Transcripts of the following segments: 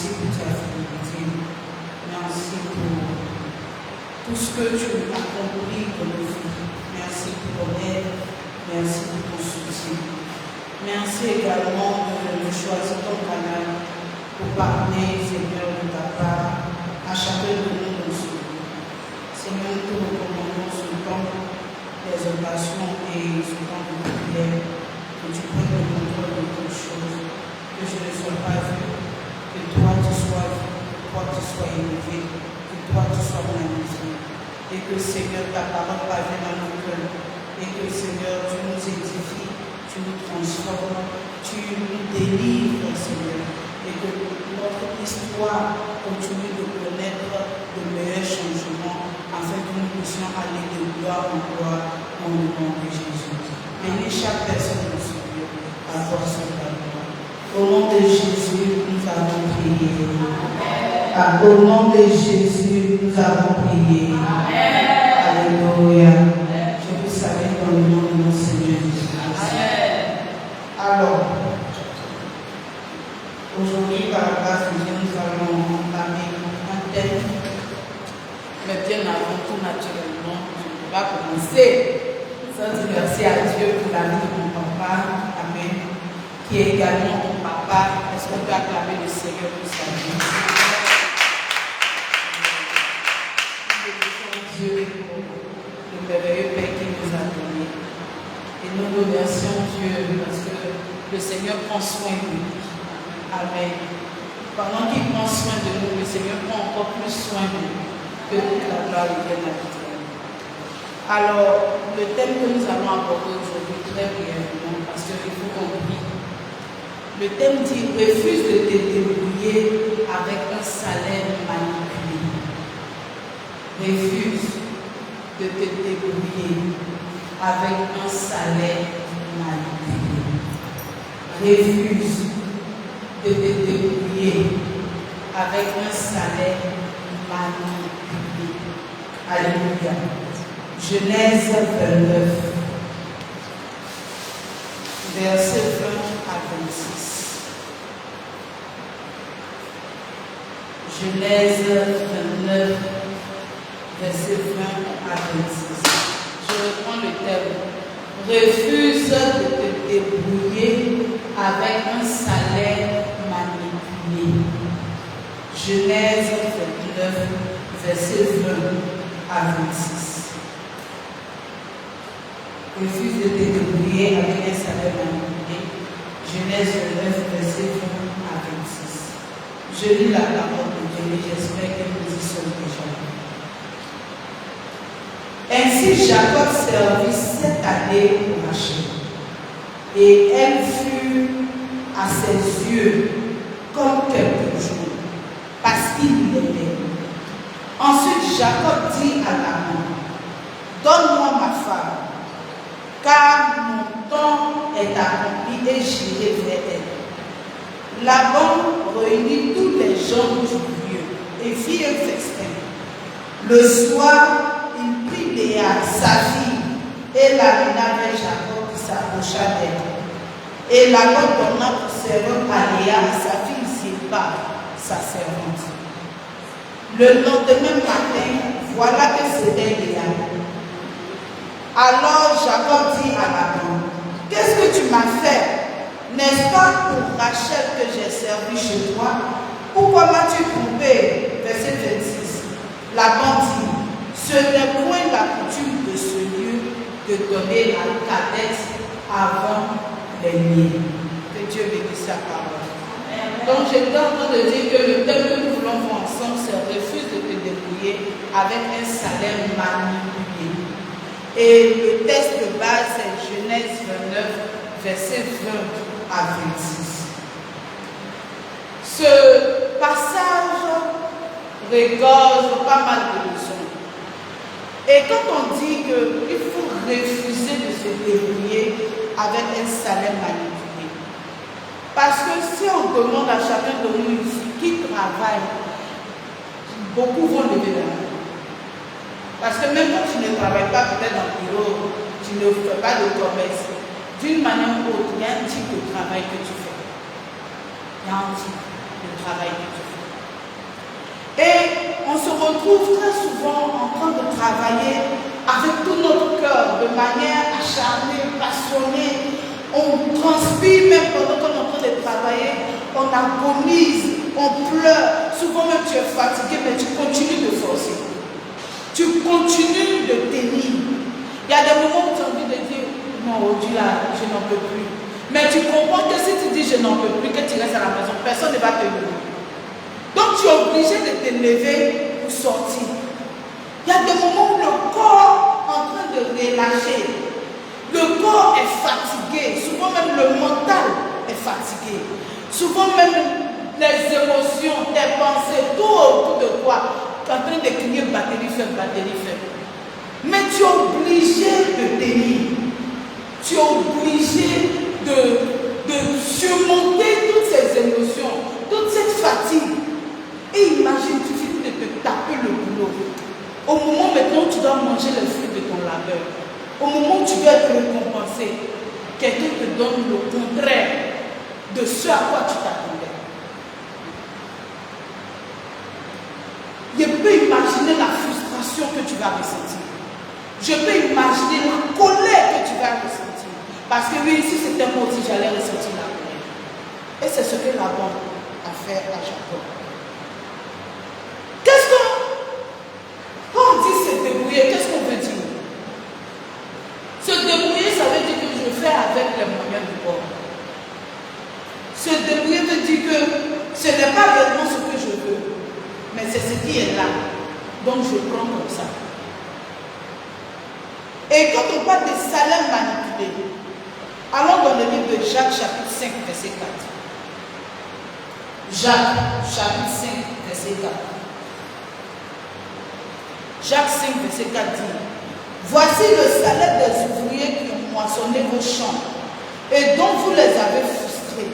Merci pour ta fidélité. Merci pour tout ce que tu as accompli dans nos vies. Merci pour ton aide. Merci pour ton soutien. Merci également de choisir ton canal pour parler, Seigneur, de ta part à chacun de nous dans ce lieu. Seigneur, nous te recommandons ce temps d'exaltation et ce temps de prière, que tu prennes le contrôle de toutes choses, que je ne sois pas vu, que toi tu sois vu, que toi tu sois élevé, que toi tu sois magnifié, et que Seigneur, ta parole parvienne à nos cœurs, et que Seigneur, tu nous édifies, tu nous transformes, tu nous délivres, Seigneur, et que notre histoire continue de connaître de meilleurs changements, afin que nous puissions aller de gloire en gloire au nom de Jésus. Bénis chaque personne de ce lieu, accorde son gloire. Au nom de Jésus, nous avons prié. Au nom de Jésus, nous avons prié. Alléluia. Je vous salue dans le nom de notre Seigneur Jésus-Christ. Alors, aujourd'hui, par la grâce de Dieu, nous allons entamer un thème. Mais bien avant tout, naturellement, je ne peux pas commencer sans dire merci à Dieu pour la vie de mon papa, Amen, qui est également mon papa. Est-ce qu'on peut acclamer le Seigneur pour sa vie? Dieu pour le merveilleux Père qui nous a donné. Et nous remercions Dieu parce que le Seigneur prend soin de nous. Amen. Pendant qu'il prend soin de nous, le Seigneur prend encore plus soin de nous. Que toute la gloire vienne à Dieu. Alors, le thème que nous allons aborder aujourd'hui, très brièvement, parce qu'il faut qu'on prie. Le thème dit: refuse de te débrouiller avec un salaire manipulé. Refuse de te débrouiller avec un salaire manipulé. Refuse de te débrouiller avec un salaire manipulé. Alléluia. Genèse 29, verset 20 à 26. Genèse 29, verset 20 à 26. Je reprends le thème. Refuse de te débrouiller avec un salaire manipulé. Genèse 29, verset 20 à 26. Refuse de te débrouiller avec un salaire manipulé. Genèse 29, verset 20 à 26. Je lis la parole de Dieu et j'espère que nous y sommes déjà. Ainsi Jacob servit 7 années pour Rachel, et elle fut à ses yeux comme quelques jours, parce qu'il l'aimait. Ensuite Jacob dit à Laban: donne-moi ma femme, car mon temps est accompli et j'irai vers elle. Laban réunit tous les gens du lieu et fit un festin. Le soir, il prit Léa, sa fille, et l'amena vers Jacob qui s'approcha d'elle. Et Laban donna pour servante à Léa sa fille Zilpa, sa servante. Le lendemain matin, voilà que c'était Léa. Alors Jacob dit à Laban: qu'est-ce que tu m'as fait? N'est-ce pas pour Rachel que j'ai servi chez toi? Pourquoi m'as-tu trompé? Verset 26. Laban dit: ce n'est point la coutume de ce lieu de donner la cadette avant les miens. Que Dieu bénisse sa parole. Donc j'étais en train de dire que le thème que nous voulons voir ensemble, c'est refuse de te débrouiller avec un salaire manipulé. Et le texte de base, c'est Genèse 29, verset 20 à 26. Ce passage regorge pas mal de leçons. Et quand on dit qu'il faut refuser de se débrouiller avec un salaire manipulé, parce que si on demande à chacun de nous ici qui travaille, beaucoup vont lever la main. Parce que même quand tu ne travailles pas peut-être dans le bureau, tu ne fais pas de commerce, d'une manière ou autre, il y a un type de travail que tu fais. Il y a un type. le travail que tu fais. Et on se retrouve très souvent en train de travailler avec tout notre cœur, de manière acharnée, passionnée. On transpire même pendant qu'on est en train de travailler, on agonise, on pleure. Souvent même tu es fatigué, mais tu continues de forcer. Tu continues de tenir. Il y a des moments où tu as envie de dire, non, aujourd'hui là, je n'en peux plus. Mais tu comprends que si tu dis je n'en peux plus, que tu restes à la maison, personne ne va te lever. Donc tu es obligé de te lever pour sortir. Il y a des moments où le corps est en train de relâcher. Le corps est fatigué. Souvent même le mental est fatigué. Souvent même les émotions, tes pensées, tout autour de toi, tu es en train de crier batterie faible, batterie faible. Mais tu es obligé de tenir. Tu es obligé de surmonter toutes ces émotions, toute cette fatigue. Et imagine, tu finis de te taper le boulot. Au moment maintenant où tu dois manger le fruit de ton labeur, au moment où tu dois être récompensé, quelqu'un te donne le contraire de ce à quoi tu t'attendais. Je peux imaginer la frustration que tu vas ressentir. Je peux imaginer la colère que tu vas ressentir. Parce que oui, si c'était moi aussi, j'allais ressentir la colère. Et c'est ce que Laban a fait à Jacob. Quand on dit se débrouiller, qu'est-ce qu'on veut dire? Se débrouiller, ça veut dire que je fais avec les moyens du bord. Se débrouiller veut dire que ce n'est pas réellement ce que je veux, mais c'est ce qui est là. Donc je prends comme ça. Et quand on parle de salaire manipulé, allons dans le livre de Jacques, chapitre 5, verset 4. Jacques, chapitre 5, verset 4. Jacques 5, verset 4 dit: voici le salaire des ouvriers qui ont moissonné vos champs et dont vous les avez frustrés,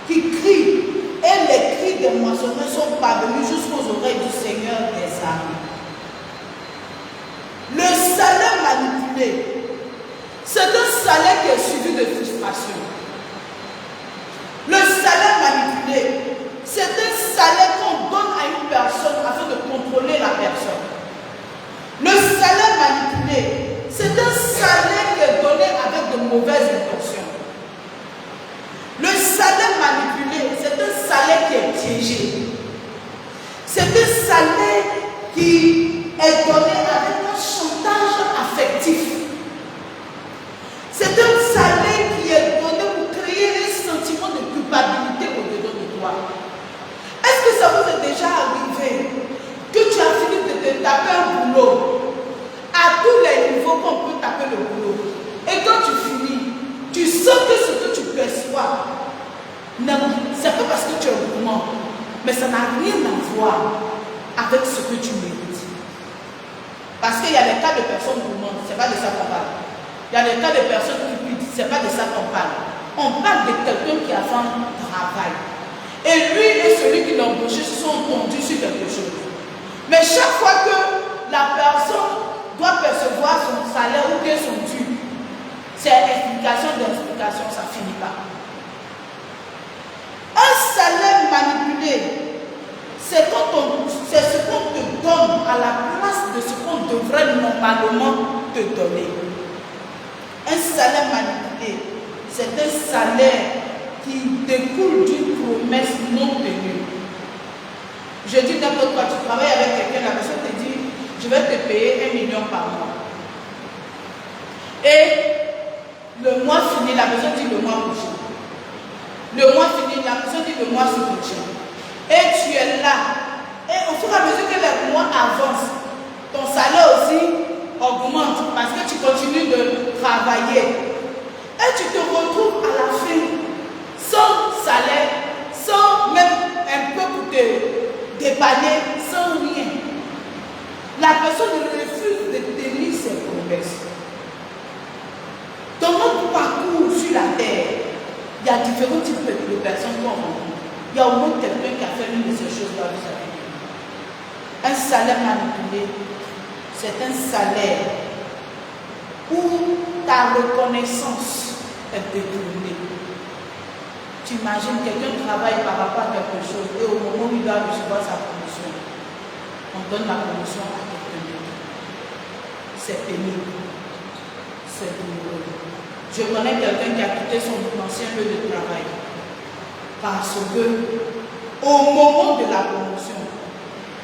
qui crient, et les cris des moissonneurs sont parvenus jusqu'aux oreilles du Seigneur des armées. Le salaire manipulé, c'est un salaire qui est suivi de frustration. Le salaire manipulé, c'est un salaire qu'on donne à une personne afin de contrôler la personne. Le salaire manipulé, c'est un salaire qui est donné avec de mauvaises intentions. Le salaire manipulé, c'est un salaire qui est piégé. C'est un salaire qui est donné avec un chantage affectif. C'est un salaire qui est donné pour créer un sentiment de culpabilité au-dedans de toi. Est-ce que ça vous est déjà arrivé que tu as fini de te taper un boulot à tous les niveaux qu'on peut taper le boulot, et quand tu finis, tu sens que ce que tu perçois, c'est pas parce que tu es gourmand, mais ça n'a rien à voir avec ce que tu mérites. Parce qu'il y a des cas de personnes gourmandes, ce n'est pas de ça qu'on parle. Il y a des cas de personnes cupides, ce n'est pas de ça qu'on parle. On parle de quelqu'un qui a fait un travail. Et lui et celui qui l'a embauché se sont entendus sur quelque chose. Mais chaque fois que la personne doit percevoir son salaire ou bien son dû, c'est explication d'explication, ça ne finit pas. Un salaire manipulé, c'est ce qu'on te donne à la place de ce qu'on devrait normalement te donner. Un salaire manipulé, c'est un salaire qui découle d'une promesse non tenue. Je dis n'importe quoi, tu travailles avec quelqu'un, la personne te dit, je vais te payer 1 million par mois. Et le mois fini, la personne dit le mois prochain. Le mois fini, la personne dit le mois prochain. Et tu es là. Et au fur et à mesure que les mois avancent, ton salaire aussi augmente parce que tu continues de travailler. Et tu te retrouves à la fin sans salaire, sans même un peu pour te dépanner, sans rien. La personne refuse de tenir ses promesses. Dans notre parcours sur la terre, il y a différents types de personnes qu'on rencontre. Il y a au moins quelqu'un qui a fait l'une de ces choses dans sa vie. Un salaire manipulé, c'est un salaire où ta reconnaissance est détournée. Tu Tu imagines, quelqu'un travaille par rapport à quelque chose et au moment où il doit recevoir sa promotion, on donne la promotion à quelqu'un d'autre. C'est pénible. C'est douloureux. Je connais quelqu'un qui a quitté son ancien lieu de travail parce que au moment de la promotion,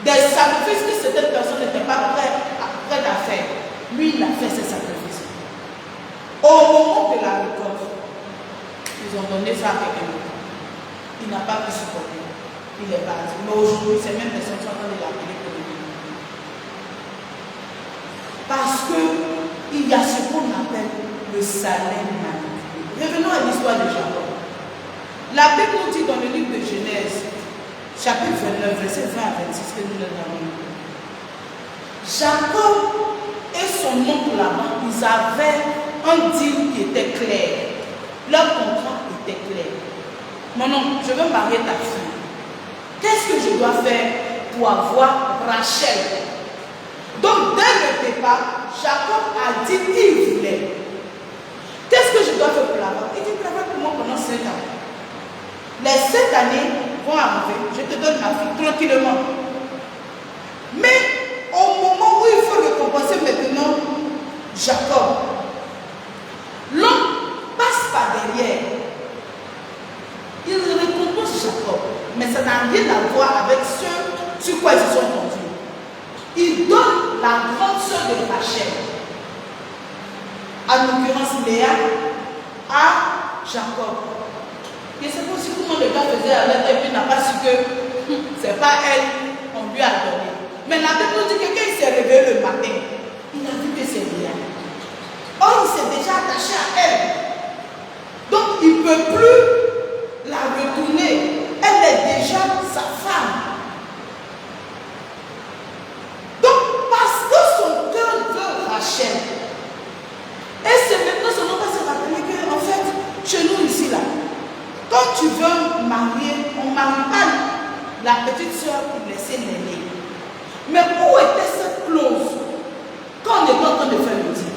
des sacrifices que cette personne n'était pas prête à faire, lui il a fait ses sacrifices. Au moment de la récolte, ils ont donné ça à quelqu'un d'autre. Il n'a pas pu supporter. Il est parti. Mais aujourd'hui, ces mêmes personnes sont en train de l'appeler pour le dire. Parce qu'il y a ce qu'on appelle le salaire manipulé. Revenons à l'histoire de Jacob. La Bible nous dit dans le livre de Genèse, chapitre 29, verset 20 à 26, que nous l'avons lu. Jacob et son oncle Laban, ils avaient un deal qui était clair. Leur contrat était clair. Non, je veux marier ta fille. Qu'est-ce que je dois faire pour avoir Rachel? Donc, dès le départ, Jacob a dit qu'il voulait. Qu'est-ce que je dois faire pour l'avoir? Il dit, travaille pour moi pendant 7 ans. Les 7 années vont arriver. Je te donne ma fille tranquillement. Mais au moment où il faut récompenser maintenant Jacob, l'homme passe par derrière. Il récompense Jacob, mais ça n'a rien à voir avec ce sur quoi ils se sont conduits. Il donne la grande sœur de Rachel, en l'occurrence Léa, à Jacob. Je ne sais pas si comment le gars faisait avec elle, puis n'a pas su que c'est pas elle qu'on lui a donné. Mais la Bible nous dit que quand il s'est réveillé le matin, il a vu que c'est Léa. Or, il s'est déjà attaché à elle. Donc, il ne peut plus la retourner. Elle est déjà sa femme. Donc, parce que son cœur veut Rachel, et c'est maintenant son nom va se rappeler qu'en fait, chez nous ici, là, quand tu veux marier, on ne marie pas la petite soeur pour laisser l'aîné. Mais où était cette clause quand on est en train de faire le deal?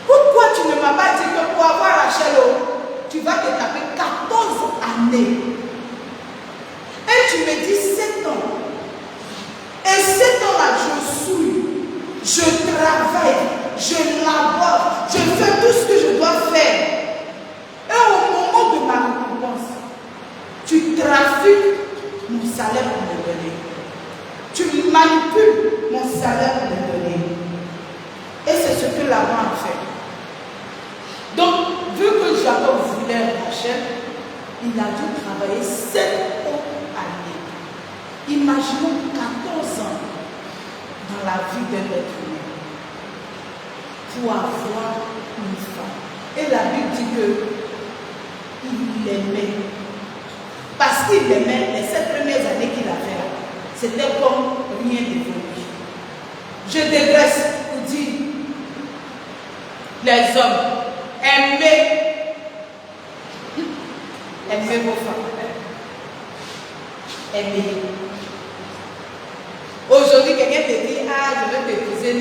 Pourquoi tu ne m'as pas dit que pour avoir Rachel, tu vas te taper 14 années? Et tu me dis 7 ans. Et 7 ans-là, je souille, je travaille, je labore, je fais tout ce que je dois faire. Et au moment de ma récompense, tu trafiques mon salaire pour me donner. Tu manipules mon salaire pour me donner. Et c'est ce que Laban a fait. Donc, vu que Jacob voulait Rachel, il a dû travailler 7 autres années. Imaginons 14 ans dans la vie d'un être humain pour avoir une femme. Et la Bible dit que il l'aimait. Parce qu'il l'aimait, les 7 premières années qu'il a fait, c'était comme rien de lui. Je dégraisse pour dire, les hommes, aimez vos femmes. Aimez. Aujourd'hui, quelqu'un te dit, ah, je vais t'épouser,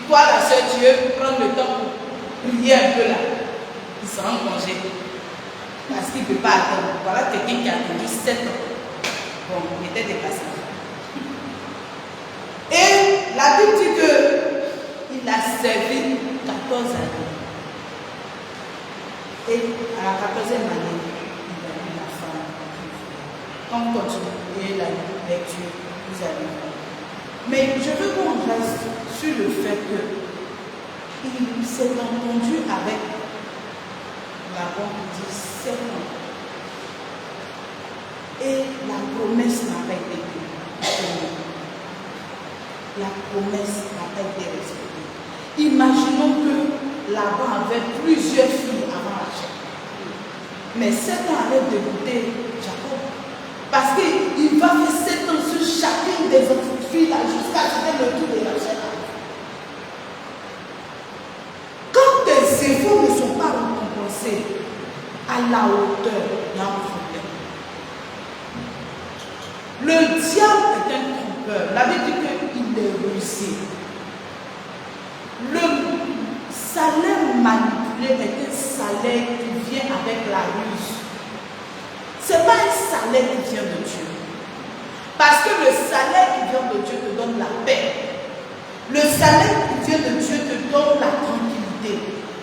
toi, la soeur, tu veux prendre le temps pour prier un peu là. Il sera en congé. Parce qu'il ne peut pas attendre. Voilà quelqu'un qui a attendu 7 ans. Bon, il était dépassé. Et la Bible dit qu'il a servi 14 années. Et à la 14e année, il a eu la femme. Quand vous continuez la lecture, vous allez voir. Mais je veux qu'on reste sur le fait qu'il s'est entendu avec Laban pour 17 ans. Et la promesse n'a pas été tenue. La promesse n'a pas été respectée. Imaginons que Laban avait plusieurs filles avant Rachel. Mais 7 ans allait dégoûter Jacob. Parce qu'il va faire 7 ans sur chacune des autres filles là, jusqu'à ce que le tour de Rachel. Quand tes efforts ne sont pas récompensés à la hauteur, il y a un problème. Le diable est un trompeur. La Bible dit qu'il est rusé. Le salaire manipulé manipuler est un salaire qui vient avec la ruse. Ce n'est pas un salaire qui vient de Dieu. Parce que le salaire qui vient de Dieu te donne la paix. Le salaire qui vient de Dieu te donne la tranquillité.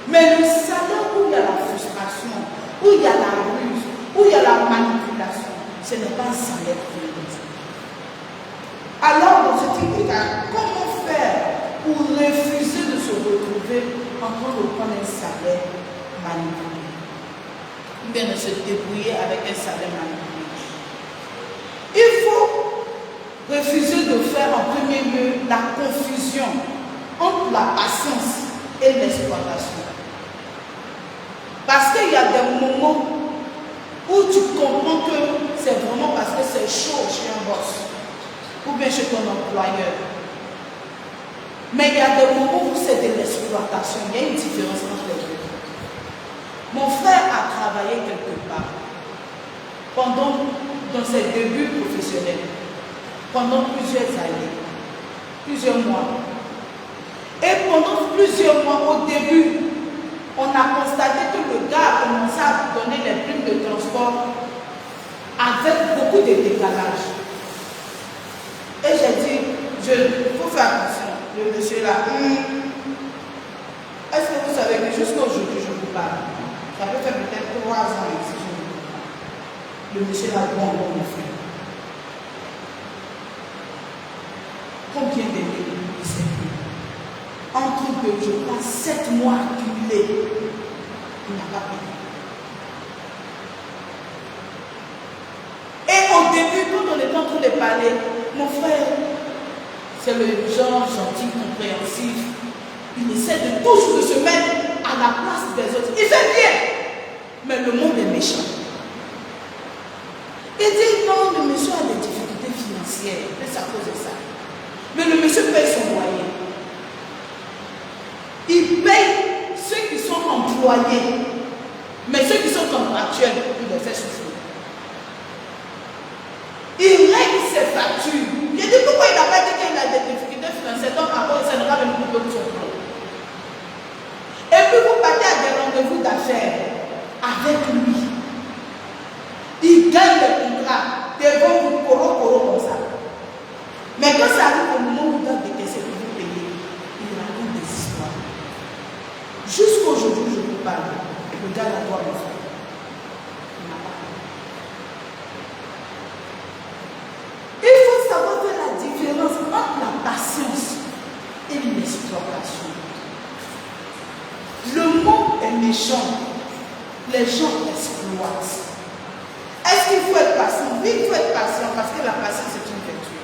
Mais le salaire où il y a la frustration, où il y a la ruse, où il y a la manipulation, ce n'est pas un salaire qui vient de Dieu. Alors, dans ce type de cas, comment faire pour refuser de se retrouver en train de prendre un salaire manipulé? Ou bien de se débrouiller avec un salaire manipulé? Il faut refuser de faire en premier lieu la confusion entre la patience et l'exploitation. Parce qu'il y a des moments où tu comprends que c'est vraiment parce que c'est chaud chez un boss ou bien chez ton employeur. Mais il y a des moments où c'est de l'exploitation. Il y a une différence entre les deux. Mon frère a travaillé quelque part dans ses débuts professionnels, pendant plusieurs années, plusieurs mois. Et pendant plusieurs mois, au début, on a constaté que le gars a commencé à donner les primes de transport avec beaucoup de décalage. Et j'ai dit, il faut faire attention. Le monsieur là, est-ce que vous savez que jusqu'à aujourd'hui, je vous parle? Ça peut faire peut-être 3 ans ici, je ne vous parle. Le monsieur là, bon, mon frère. Combien d'années il s'est pris? Entre que je passe 7 mois accumulés, il n'a pas payé. Et au début, quand on est en train de parler, mon frère, c'est le genre gentil, compréhensif. Il essaie de toujours de se mettre à la place des autres. Il fait bien, mais le monde est méchant. Il dit non, le monsieur a des difficultés financières, c'est à cause de ça. Mais le monsieur paye son loyer. Il paye ceux qui sont employés, mais ceux qui sont contractuels, il les fait souffrir. Il règle ses factures. Il dit pourquoi il n'a pas dit qu'il a des difficultés financières, donc après ça ne va même plus de son plan. Et puis vous partez à des rendez-vous d'affaires avec lui. Il gagne le contrat devant vous, coro comme ça. Mais quand ça arrive au moment où il doit décaisser pour vous payer, il raconte des histoires. Jusqu'aujourd'hui, je vous parle. Le gars là doit le faire. Il n'a pas fait. Il faut savoir faire la différence entre la patience et l'exploitation. Le monde est méchant. Les gens exploitent. Est-ce qu'il faut être patient? Oui, il faut être patient parce que la patience est une vertu.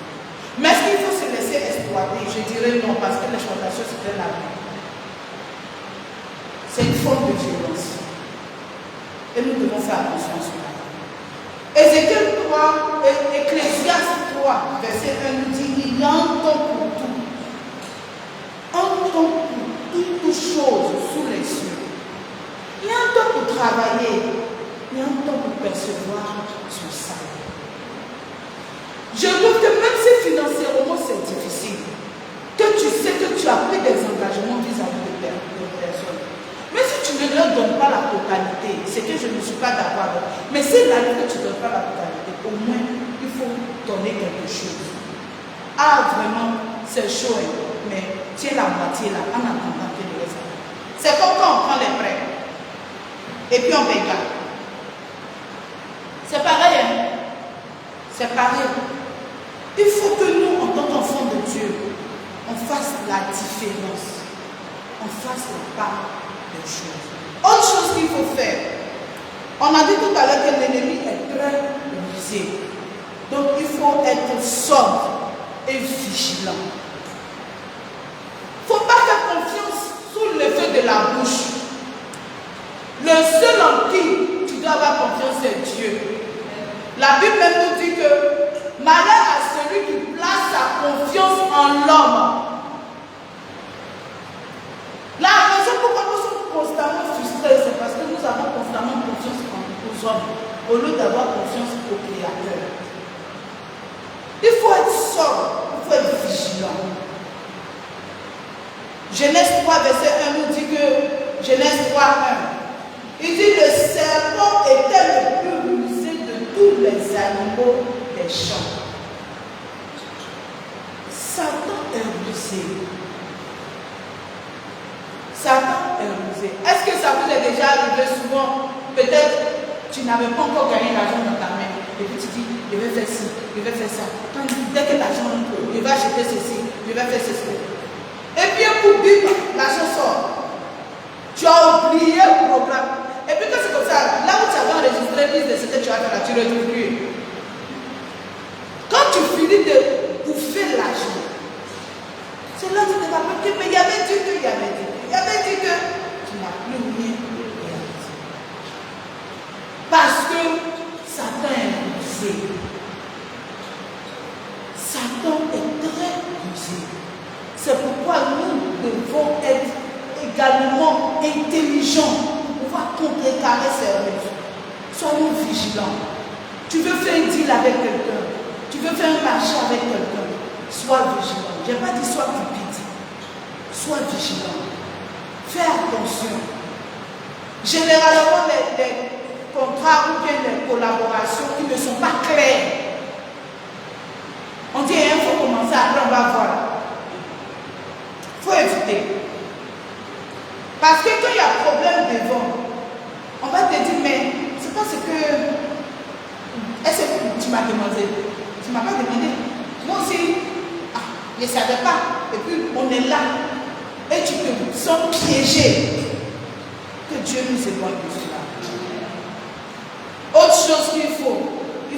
Mais est-ce qu'il faut se laisser exploiter? Je dirais non, parce que l'exploitation c'est la vie. C'est une forme de violence. Et nous devons faire attention à cela. Ézéchiel 3, Ecclésiaste 3, verset 1 nous dit, il y a un temps pour tout. Un temps pour toutes choses sous les cieux. Il y a un temps pour travailler. Il y a un temps pour percevoir son salaire. Je trouve que même si financièrement c'est difficile, que tu sais que tu as pris des engagements vis-à-vis de personnes, mais si tu ne leur donnes pas la totalité, c'est que je ne suis pas d'accord avec. Mais si la vie que tu ne donnes pas la totalité, au moins il faut donner quelque chose. Ah vraiment, c'est chaud, mais tiens la moitié là, en attendant que le reste. C'est comme quand on prend les prêts et puis on paye pas. C'est pareil, hein? C'est pareil. Il faut que nous, en tant qu'enfants de Dieu, on fasse la différence. On fasse la part des choses. Autre chose qu'il faut faire. On a dit tout à l'heure que l'ennemi est très rusé. Donc il faut être sobre et vigilant. Il ne faut pas faire confiance sous l'effet de la bouche. Le seul en qui tu dois avoir confiance, c'est Dieu. La Bible même nous dit que malheur à celui qui place sa confiance en l'homme. La raison pourquoi nous sommes constamment frustrés, c'est parce que nous avons constamment confiance aux hommes, au lieu d'avoir confiance au Créateur. Il faut être sobre, il faut être vigilant. Genèse 3, verset 1 nous dit que Genèse 3, 1. Il dit le serpent était le plus rusé de tous les animaux des champs. Satan est rusé. Satan est rusé. Est-ce que ça vous est déjà arrivé souvent? Peut-être tu n'avais pas encore gagné l'argent dans ta main. Et puis tu dis, je vais faire ci, je vais faire ça. Dès que l'argent rentre, je vais acheter ceci, je vais faire ceci. Et puis pour bim, l'argent sort. Tu as oublié le programme. Et puis quand c'est comme ça, là où tu avais enregistré liste de ce que tu as fait, tu ne retrouves plus. Quand tu finis de bouffer l'argent, c'est là que tu te rappelles que mais il y avait dit que, il y avait dit que tu n'as plus rien réalisé. Parce que Satan est rusé. Satan est très rusé. C'est pourquoi nous devons être également intelligents pour pouvoir contrecarrer ces ruses. Soyons vigilants. Tu veux faire un deal avec quelqu'un, tu veux faire un marché avec quelqu'un, sois vigilant. Je n'ai pas dit sois cupide. Sois vigilant. Fais attention. Généralement, les contrats ou bien les collaborations qui ne sont pas claires. On dit, il faut commencer, après on va voir. Il faut éviter. Parce que quand il y a problème devant, on va te dire, mais c'est pas ce que... Est-ce que tu m'as demandé? Tu ne m'as pas demandé. Moi aussi, je ne savais pas. Et puis, on est là. Et tu te sens piégé. Que Dieu nous éloigne de cela. Autre chose qu'il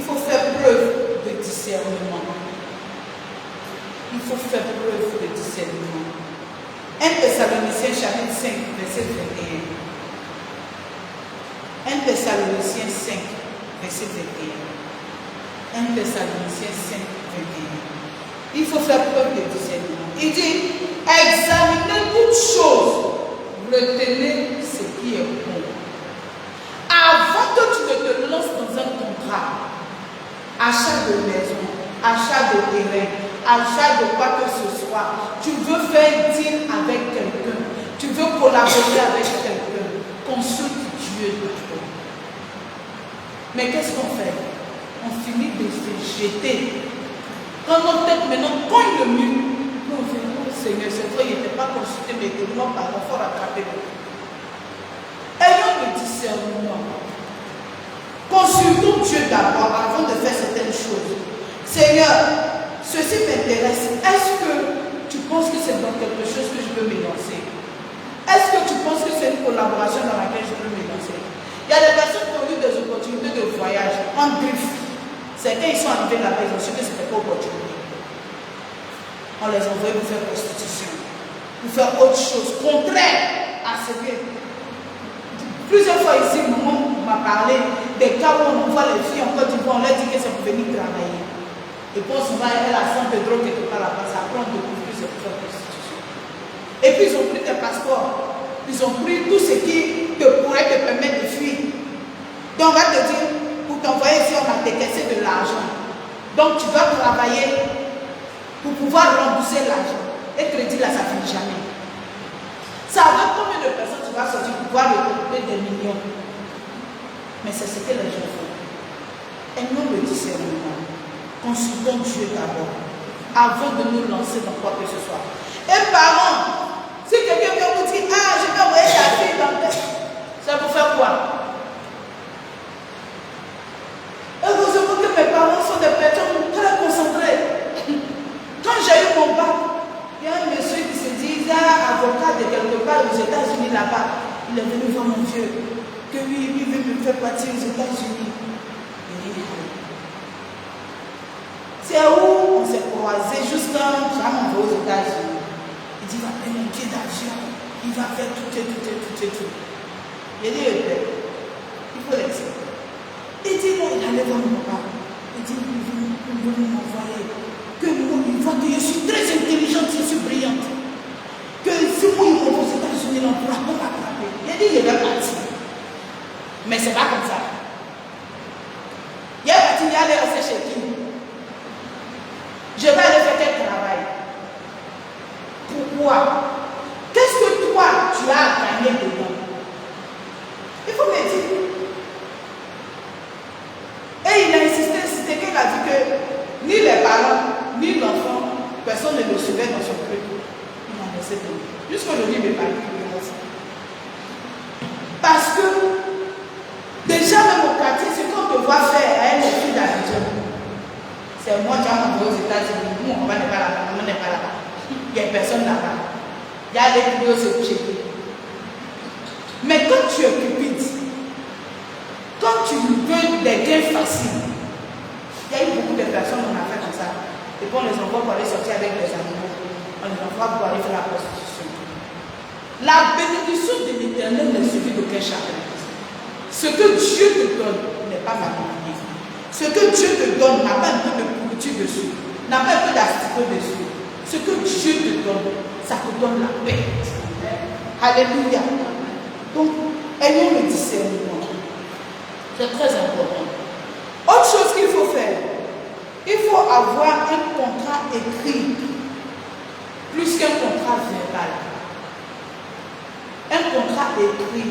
faut faire preuve de discernement. Il faut faire preuve de discernement. 1 Thessaloniciens chapitre 5, verset 21. 1 Thessaloniciens 5, verset 21. 1 Thessaloniciens 5, 21. Il faut faire preuve de discernement. Il dit, examinez toutes choses, retenez ce qui est bon. Avant que tu ne te lances dans un contrat, achat de maison, achat de terrain, achat de quoi que ce soit, tu veux faire deal avec quelqu'un, tu veux collaborer avec quelqu'un, consulte Dieu d'abord. Mais qu'est-ce qu'on fait? On finit de se jeter. Quand notre tête maintenant cogne le mur, nous venons, Seigneur, c'est vrai, il n'était pas consulté, mais tellement par il faut rattraper. Ayons le discernement. Consultons Dieu d'abord avant de faire certaines choses. Seigneur, ceci m'intéresse. Est-ce que tu penses que c'est dans quelque chose que je peux me lancer? Est-ce que tu penses que c'est une collaboration dans laquelle je peux me lancer? Il y a des personnes qui ont eu des opportunités de voyage en drift. C'est quand ils sont arrivés là-bas, ils ont su que ce n'était pas opportunité. On les envoyait pour faire prostitution, pour faire autre chose, contraire à ce que. Plusieurs fois ici, maman m'a parlé des cas où on envoie les filles en Côte d'Ivoire, on leur dit que c'est pour venir travailler. Et puis on se va à la San Pedro quelque part là-bas, ça prend de plus de faire prostitution. Et puis ils ont pris tes passeports, ils ont pris tout ce qui pourrait te permettre de fuir. Donc on va te dire, pour t'envoyer ici, on va décaisser de l'argent. Donc tu dois travailler pour pouvoir rembourser l'argent. Et crédit là, ça ne finit jamais. Ça va combien de personnes tu vas sortir pour pouvoir regrouper des millions? Mais c'est ce que les gens font. Aimons le discernement. Consultons Dieu d'abord, avant de nous lancer dans quoi que ce soit. Et parents, si quelqu'un vient vous dire, ah, je vais envoyer ta fille dans le test, ça vous fait quoi? Heureusement que mes parents sont des personnes très concentrées. Quand j'ai eu mon bac, il y a un monsieur qui se dit, il est avocat de quelque part aux États-Unis là-bas. Il est venu voir mon vieux, que lui, il veut me faire partir aux États-Unis. C'est où on s'est croisés juste quand on va aux États-Unis. Il dit, il va payer un billet d'avion, il va faire tout. Il dit, il faut l'accepter. Il dit, non, il allait voir mon papa. Il dit, il veut m'envoyer. Que moi, il voit que je suis très intelligente, je suis brillante. Que si moi, il m'envoie aux États-Unis, on ne pourra pas m'attraper. Il dit, il va partir. Mais ce n'est pas comme ça. Il est parti, il allait rester chez qui? Je vais aller faire quel travail? Pourquoi? Qu'est-ce que toi, tu as gagné dedans? c'est qu'elle a dit que ni les parents, ni l'enfant, personne ne le suivait dans son truc. Il m'a laissé tomber. Jusqu'aujourd'hui, mes parents, parce que déjà même au quartier, ce qu'on te voit faire à une fille d'Abidjan, c'est moi qui ai envoyé aux États-Unis. Nous, on n'est pas là-bas, on n'est pas là-bas. Il n'y a personne là-bas. Il y a des vidéos se coucher. Mais quand tu es cupide, quand tu veux des gains faciles, il y a eu beaucoup de personnes qui ont fait comme ça. Et puis on les envoie pour aller sortir avec des animaux. On les envoie pour aller faire la prostitution. La bénédiction de l'Éternel n'est suivie d'aucun chacun. Ce que Dieu te donne n'est pas manipuler. Ce que Dieu te donne n'a pas un peu de pourriture dessus, n'a pas un peu d'asticot dessus. Ce que Dieu te donne, ça te donne la paix. Alléluia. Donc, ayons le discernement. C'est très important. Autre chose qu'il faut faire, il faut avoir un contrat écrit plus qu'un contrat verbal. Un contrat écrit.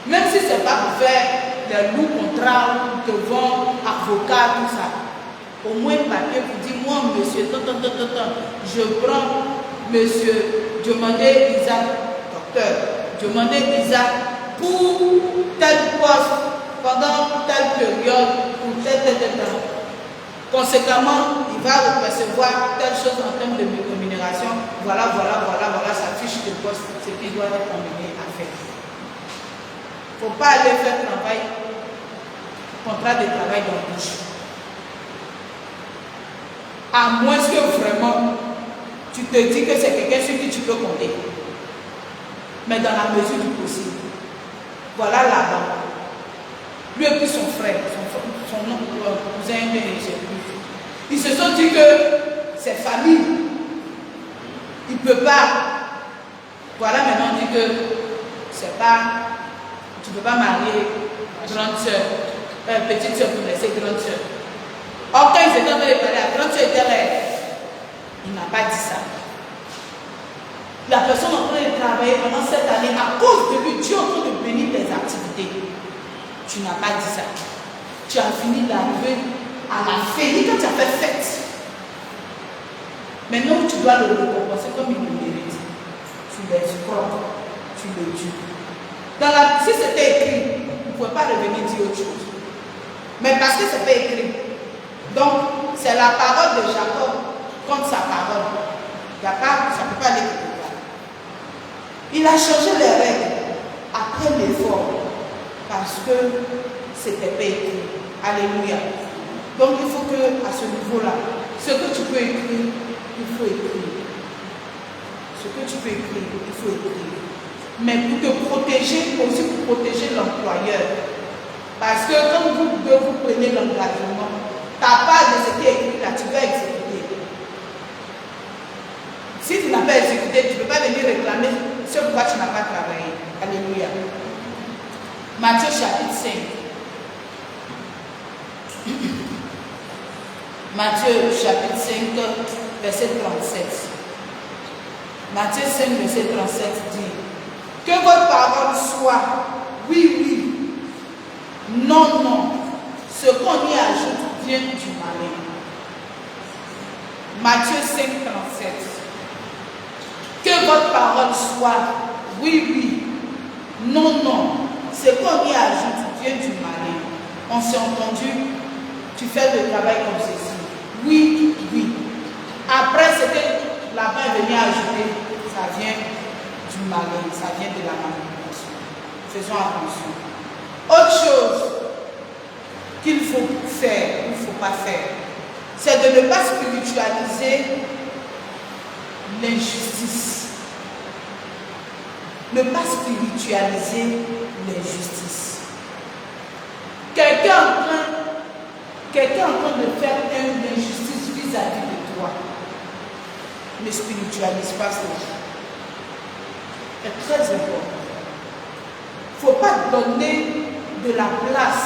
Même si ce n'est pas pour faire des lourds contrats devant avocat, tout ça. Au moins, un papier vous dit, moi, monsieur, je prends monsieur, demandez Isaac, docteur, demandez Isaac pour tel poste, pendant telle période, pour tel. Conséquemment, il va recevoir telle chose en termes de rémunération. Voilà sa fiche de poste, ce qui doit être amené à faire. Il ne faut pas aller faire contrat de travail dans le bouche. À moins que vraiment, tu te dis que c'est quelqu'un sur qui tu peux compter. Mais dans la mesure du possible. Voilà là-bas. Lui et puis son frère, son cousin, ils se sont dit que c'est famille. Il ne peut pas. Voilà, maintenant on dit que c'est pas. Tu ne peux pas marier grande soeur, petite soeur pour laisser grande soeur. Or, quand ils étaient en train de parler, la grande soeur était là. Il n'a pas dit ça. La personne en train de travailler pendant cette année, à cause de lui, Dieu est en train de bénir tes activités. Tu n'as pas dit ça. Tu as fini d'arriver à la fête. Quand tu as fait fête, maintenant tu dois le récompenser comme il le mérite. Tu l'escroques, tu le tues. Si c'était écrit, vous ne pouvez pas revenir dire autre chose. Mais parce que ce n'est pas écrit. Donc, c'est la parole de Jacob contre sa parole. Ça ne peut pas aller quelque part. Il a changé les règles après l'effort. Parce que c'était pas écrit. Alléluia. Donc il faut que à ce niveau-là, ce que tu peux écrire, il faut écrire. Ce que tu peux écrire, il faut écrire. Mais pour te protéger, aussi pour protéger l'employeur. Parce que quand vous prenez l'engagement, ta part de ce qui est écrit là, tu vas exécuter. Si tu n'as pas exécuté, tu ne peux pas venir réclamer ce pourquoi tu n'as pas travaillé. Alléluia. Matthieu chapitre 5. Matthieu chapitre 5, verset 37. Matthieu 5, verset 37 dit que votre parole soit oui, oui, non, non. Ce qu'on y ajoute vient du malin. Matthieu 5, 37. Que votre parole soit oui, oui, non, non. Ce qu'on y ajoute vient du malin. On s'est entendu, tu fais le travail comme ceci. Oui, oui. Après, ce que la main est venue ajouter, ça vient du malin, ça vient de la manipulation. Faisons attention. Autre chose qu'il faut faire, il ne faut pas faire, c'est de ne pas spiritualiser l'injustice. Ne pas spiritualiser l'injustice. Quelqu'un est en train de faire une injustice vis-à-vis de toi. Ne spiritualise pas cela. C'est très important. Il ne faut pas donner de la place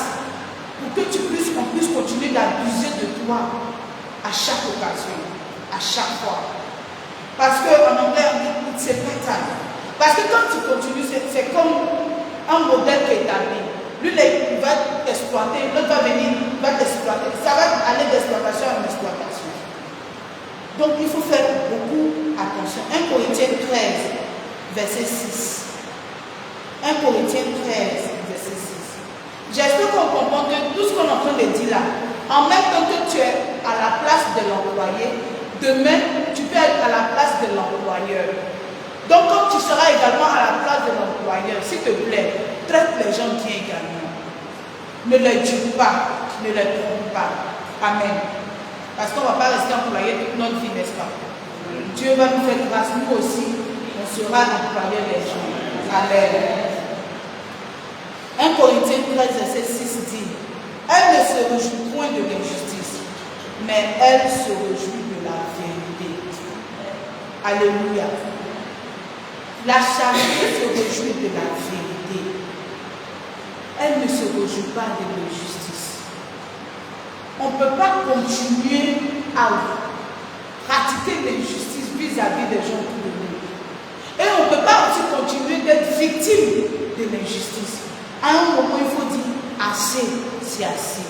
pour que qu'on puisse continuer d'abuser de toi à chaque occasion, à chaque fois. Parce qu'en anglais, on dit c'est pas ça. Parce que quand tu continues, c'est comme un modèle qui est établi. Lui, il va t'exploiter, l'autre va venir, il va t'exploiter. Ça va Attention, 1 Corinthiens 13, verset 6. 1 Corinthiens 13, verset 6. J'espère qu'on comprend que tout ce qu'on est en train de dire là, en même temps que tu es à la place de l'employé, demain, tu peux être à la place de l'employeur. Donc, quand tu seras également à la place de l'employeur, s'il te plaît, traite les gens bien également. Ne les tue pas, ne les trompe pas. Amen. Parce qu'on ne va pas rester employé toute notre vie, n'est-ce pas? Dieu va nous faire grâce, nous aussi, on sera employé des gens. Amen. 1 Corinthiens 13, verset 6 dit, elle ne se réjouit point de l'injustice, mais elle se réjouit de la vérité. Alléluia. La charité se réjouit de la vérité. Elle ne se réjouit pas de l'injustice. On ne peut pas continuer à pratiquer l'injustice vis-à-vis des gens autour de nous. Et on ne peut pas aussi continuer d'être victime de l'injustice. À un moment, il faut dire assez, c'est assez.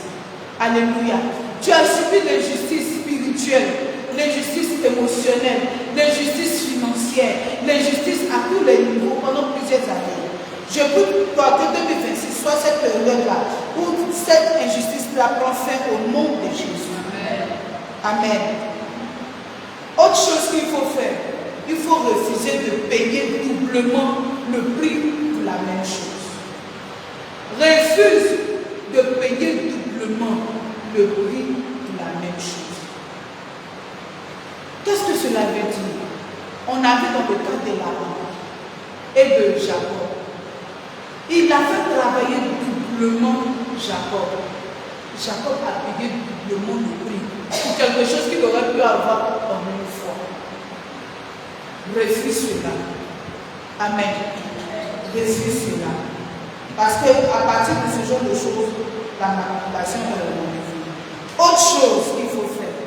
Alléluia. Tu as subi l'injustice spirituelle, l'injustice émotionnelle, l'injustice financière, l'injustice à tous les niveaux pendant plusieurs années. Je prie pour que 2026 soit cette période-là où cette injustice-là prend fin au nom de Jésus. Amen. Amen. Autre chose qu'il faut faire, il faut refuser de payer doublement le prix pour la même chose. Refuse de payer doublement le prix pour la même chose. Qu'est-ce que cela veut dire? On a vu dans le cas de Laban et de Jacob. Il a fait travailler doublement Jacob. Jacob a payé doublement le prix pour quelque chose qu'il aurait pu avoir en une fois. Refuse cela. Amen. Refuse cela. Parce qu'à partir de ce genre de choses, la manipulation est rendue. Autre chose qu'il faut faire.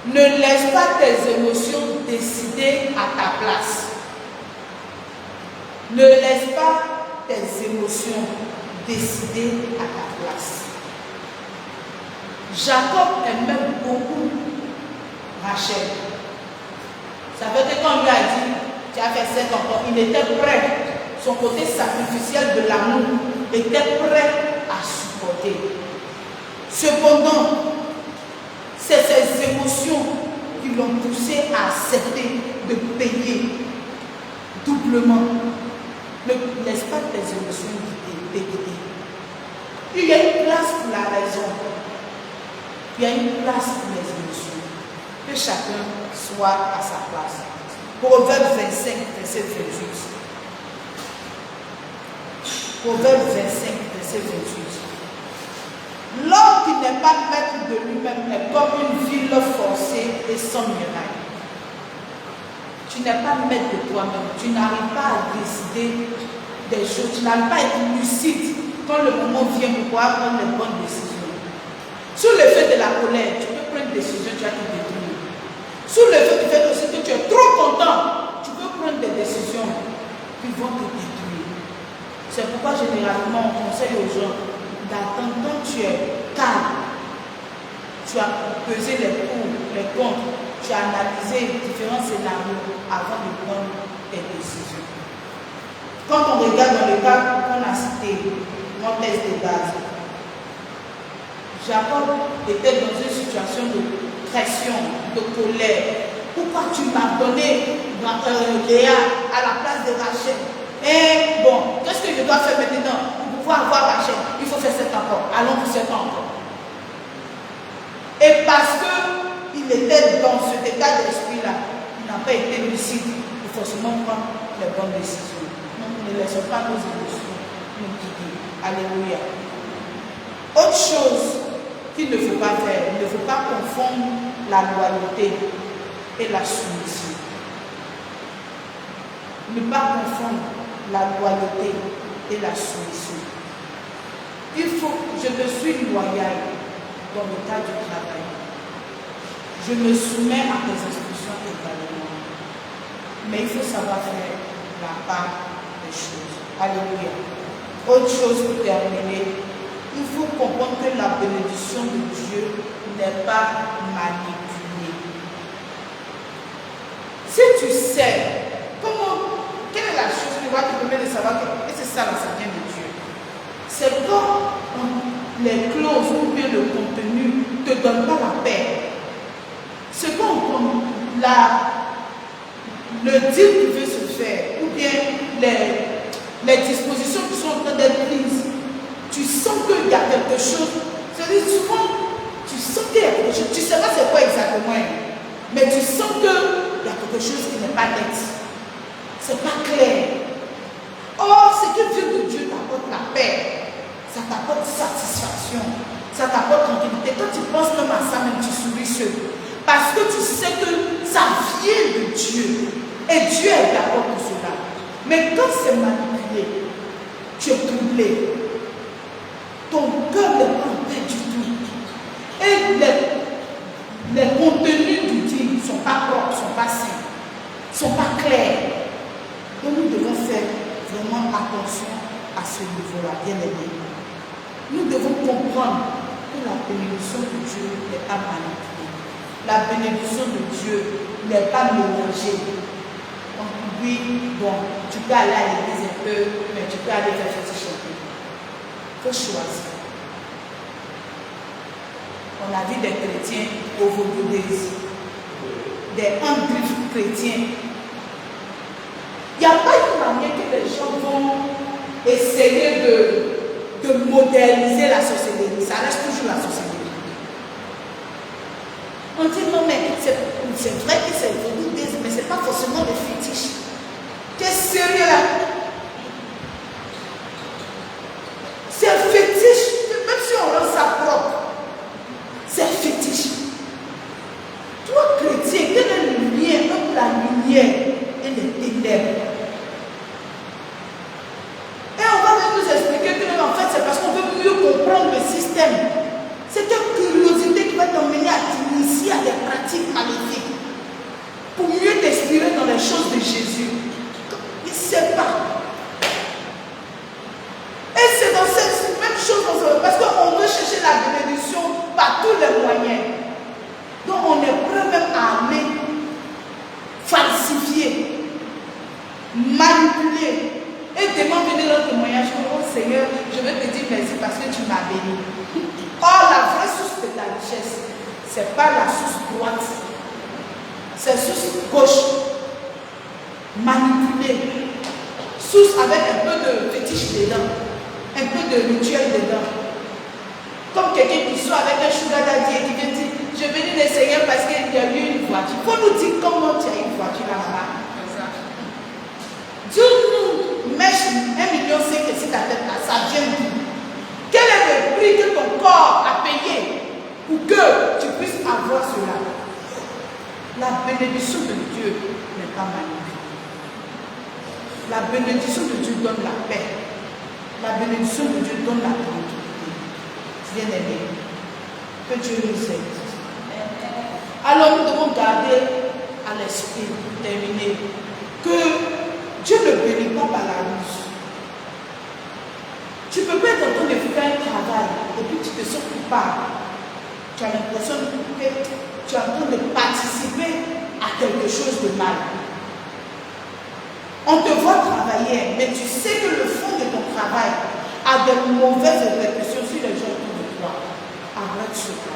Ne laisse pas tes émotions décider à ta place. Ne laisse pas tes émotions décider à ta place. Jacob aimait beaucoup Rachel. Ça veut dire que quand on lui a dit, tu as fait 7 enfants, il était prêt. Son côté sacrificiel de l'amour était prêt à supporter. Cependant, c'est ces émotions qui l'ont poussé à accepter de payer doublement. Ne laisse pas tes émotions guider. Il y a une place pour la raison. Il y a une place pour les émotions. Que chacun soit à sa place. Proverbe 25, verset 28. Proverbe 25, verset 28. L'homme qui n'est pas maître de lui-même est comme une ville forcée et sans muraille. Tu n'es pas maître de toi-même. Tu n'arrives pas à décider des choses. Tu n'arrives pas à être lucide quand le moment vient pour pouvoir prendre les bonnes décisions. Sous l'effet de la colère, tu peux prendre une décision, tu vas te détruire. Sous l'effet du fait aussi que tu es trop content, tu peux prendre des décisions qui vont te détruire. C'est pourquoi généralement on conseille aux gens d'attendre quand tu es calme. Tu as pesé les pour, les contre, tu as analysé différents scénarios avant de prendre tes décisions. Quand on regarde dans le cas qu'on a cité, mon test de base, Jacob était dans une situation de pression, de colère. Pourquoi tu m'as donné Léa à la place de Rachel? Et bon, qu'est-ce que je dois faire maintenant pour pouvoir avoir Rachel? Il faut faire 7 ans encore. Allons pour 7 ans encore. Et parce qu'il était dans cet état d'esprit-là, il n'a pas été lucide pour forcément prendre les bonnes décisions. Donc, ne laissons pas nos émotions nous guider. Alléluia. Autre chose qu'il ne faut pas faire, il ne faut pas confondre la loyauté et la soumission. Ne pas confondre la loyauté et la soumission. Il faut, je me suis loyal dans le cadre du travail. Je me soumets à tes instructions également. Mais il faut savoir faire la part des choses. Alléluia. Autre chose pour terminer, il faut comprendre que la bénédiction de Dieu n'est pas manipulée. Si tu sais, quelle est la chose qui va te permettre de savoir que c'est ça la ça vient de Dieu? C'est quand les clauses ou bien le contenu ne te donnent pas la paix. C'est quand le deal qui veut se faire, ou bien les dispositions qui sont en train d'être prises, tu sens qu'il y a quelque chose. C'est-à-dire souvent, tu sens qu'il y a quelque chose. Tu ne sais pas c'est quoi exactement, mais tu sens qu'il y a quelque chose qui n'est pas net. C'est pas clair. Or, ce que Dieu de Dieu t'apporte la paix, ça t'apporte satisfaction, ça t'apporte tranquillité. Quand tu penses même à ça, même tu souris seul. Parce que tu sais que ça vient de Dieu. Et Dieu est d'accord pour cela. Mais quand c'est manipulé, tu es troublé. Ton cœur n'est pas en paix du tout. Et les contenus du dit ne sont pas propres, ne sont pas sains, ne sont pas clairs. Donc nous devons faire vraiment attention à ce niveau-là, bien aimé. Nous devons comprendre que la bénédiction de Dieu n'est pas manipulée. La bénédiction de Dieu n'est pas mélangée. Donc oui, bon, tu peux aller à l'église un peu, mais tu peux aller faire ce chanter. Il faut choisir. On a vu des chrétiens au vaudouisme, des andrifs chrétiens. Il n'y a pas une manière que les gens vont essayer de moderniser la société. Ça reste toujours la société. On dit non, mais c'est vrai que c'est le vaudouisme, mais ce n'est pas forcément des fétiches. Tu es sérieux là? C'est un fétiche, même si on rend ça propre. C'est fétiche. Toi, chrétien, quel est le lien entre la lumière et les ténèbres? Et on va même nous expliquer que en fait, c'est parce qu'on veut mieux comprendre le système. C'est une curiosité qui va t'emmener à t'initier à des pratiques maléfiques pour mieux t'inspirer dans les choses de Jésus. Il ne sait pas. Et c'est dans cette même chose parce qu'on veut chercher la bénédiction par tous les moyens. Donc on est prêt même à aller falsifier, manipuler et demander venir dans le témoignage. Oh Seigneur, je vais te dire merci parce que tu m'as béni. Or, la vraie source de ta richesse, ce n'est pas la source droite, c'est source gauche. Manipulée. Source avec un peu de fétiche dedans, un peu de rituel dedans. Comme quelqu'un qui soit avec un sugar daddy et qui vient dire, je bénis le Seigneur parce qu'il y a eu une voiture. Il faut nous dire comment tu as une voiture là-bas. Dieu nous met 1,5 million et si ta tête là, ça vient d'où? Quel est le prix que ton corps a payé pour que tu puisses avoir cela? La bénédiction de Dieu n'est pas manipulée. La bénédiction de Dieu donne la paix. La bénédiction de Dieu donne la tranquillité. Bien-aimé, que Dieu nous aide. Alors nous devons garder à l'esprit, pour terminer, que Dieu ne bénit pas par la ruse. Tu ne peux pas être en train de faire un travail et puis tu te sens coupable. Tu as l'impression que tu es en train de participer à quelque chose de mal. On te voit travailler, mais tu sais que le fond de ton travail a de mauvaises répercussions sur les gens autour de toi. Arrête cela.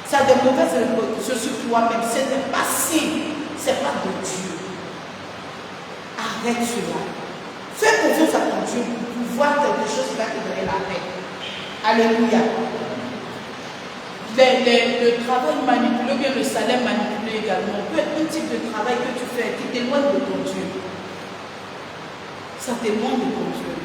Ça a de mauvaises répercussions sur toi-même. Ce n'est pas signe, ce n'est pas de Dieu. Arrête cela. Fais confiance à ton Dieu pour pouvoir quelque chose qui va te donner la paix. Alléluia. Le travail manipulé, ou bien le salaire manipulé également, peut être un type de travail que tu fais qui t'éloigne de ton Dieu. Ça t'éloigne de ton Dieu.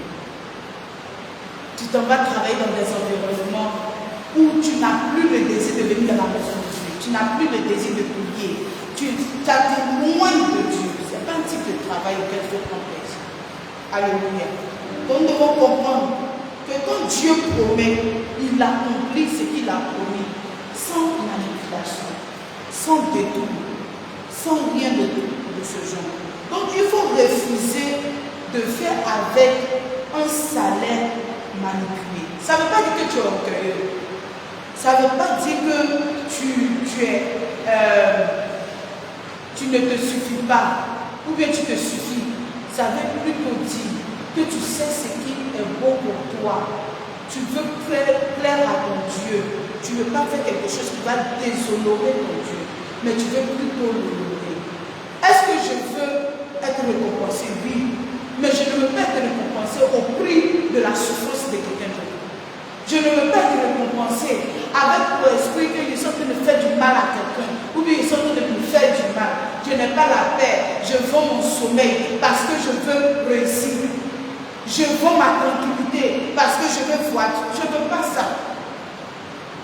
Tu t'en vas travailler dans des environnements où tu n'as plus le désir de venir dans la maison de Dieu. Tu n'as plus le désir de prier. Tu t'éloignes de Dieu. Ce n'est pas un type de travail auquel il faut prendre plaisir. Alléluia. Donc nous devons comprendre que quand Dieu promet, il accomplit ce qu'il a promis, sans manipulation, sans détour, sans rien de ce genre. Donc il faut refuser de faire avec un salaire manipulé. Ça ne veut pas dire que tu es orgueilleux. Ça ne veut pas dire que tu es tu ne te suffis pas, ou bien tu te suffis, ça veut plutôt dire que tu sais ce qui est bon pour toi. Tu veux plaire à ton Dieu. Tu ne veux pas faire quelque chose qui va déshonorer ton Dieu, mais tu veux plutôt l'honorer. Est-ce que je veux être récompensé? Oui, mais je ne veux pas être récompensé au prix de la souffrance de quelqu'un d'autre. Je ne veux pas être récompensé avec pour esprit qu'ils sont en train de faire du mal à quelqu'un, ou bien ils sont en train de me faire du mal. Je n'ai pas la paix, je vends mon sommeil parce que je veux réussir. Je vends ma tranquillité parce que je veux voir. Je ne veux pas ça.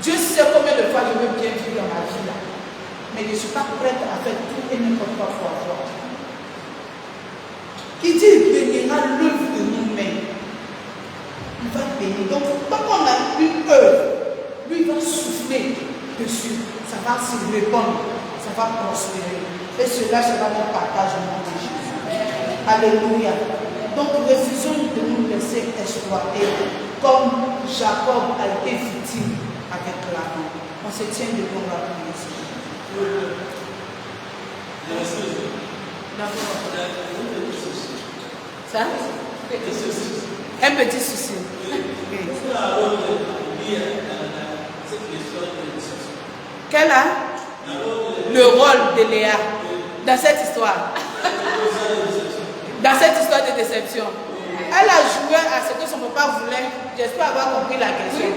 Dieu sait combien de fois je veux bien vivre dans ma vie là. Mais je ne suis pas prête à faire tout et n'importe quoi pour avoir. Il dit il bénira l'œuvre de nos mains. Il va bénir. Donc, quand on a une œuvre, lui il va souffler dessus. Ça va se répandre. Ça va prospérer. Et cela sera mon partage au nom de Jésus. Alléluia. Donc, refusons de nous laisser exploiter comme Jacob a été victime avec Laban. On se tient debout, on va prier. Ça? Un petit souci. Quel a le rôle de Léa dans cette histoire? Dans cette histoire de déception. Elle a joué à ce que son papa voulait. J'espère avoir compris la question.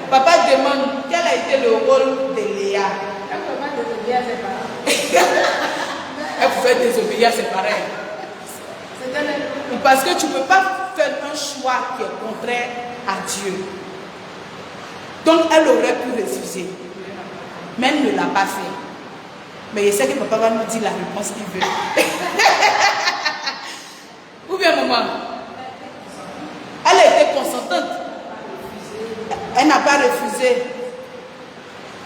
Papa demande quel a été le rôle de Léa. Elle pouvait désobéir à ses parents. Elle pouvait désobéir à ses parents. Parce que tu ne peux pas faire un choix qui est contraire à Dieu. Donc elle aurait pu refuser. Mais elle ne l'a pas fait. Mais je sais que papa va nous dire la réponse qu'il veut. Ou bien maman, elle a été consentante. Elle n'a pas refusé.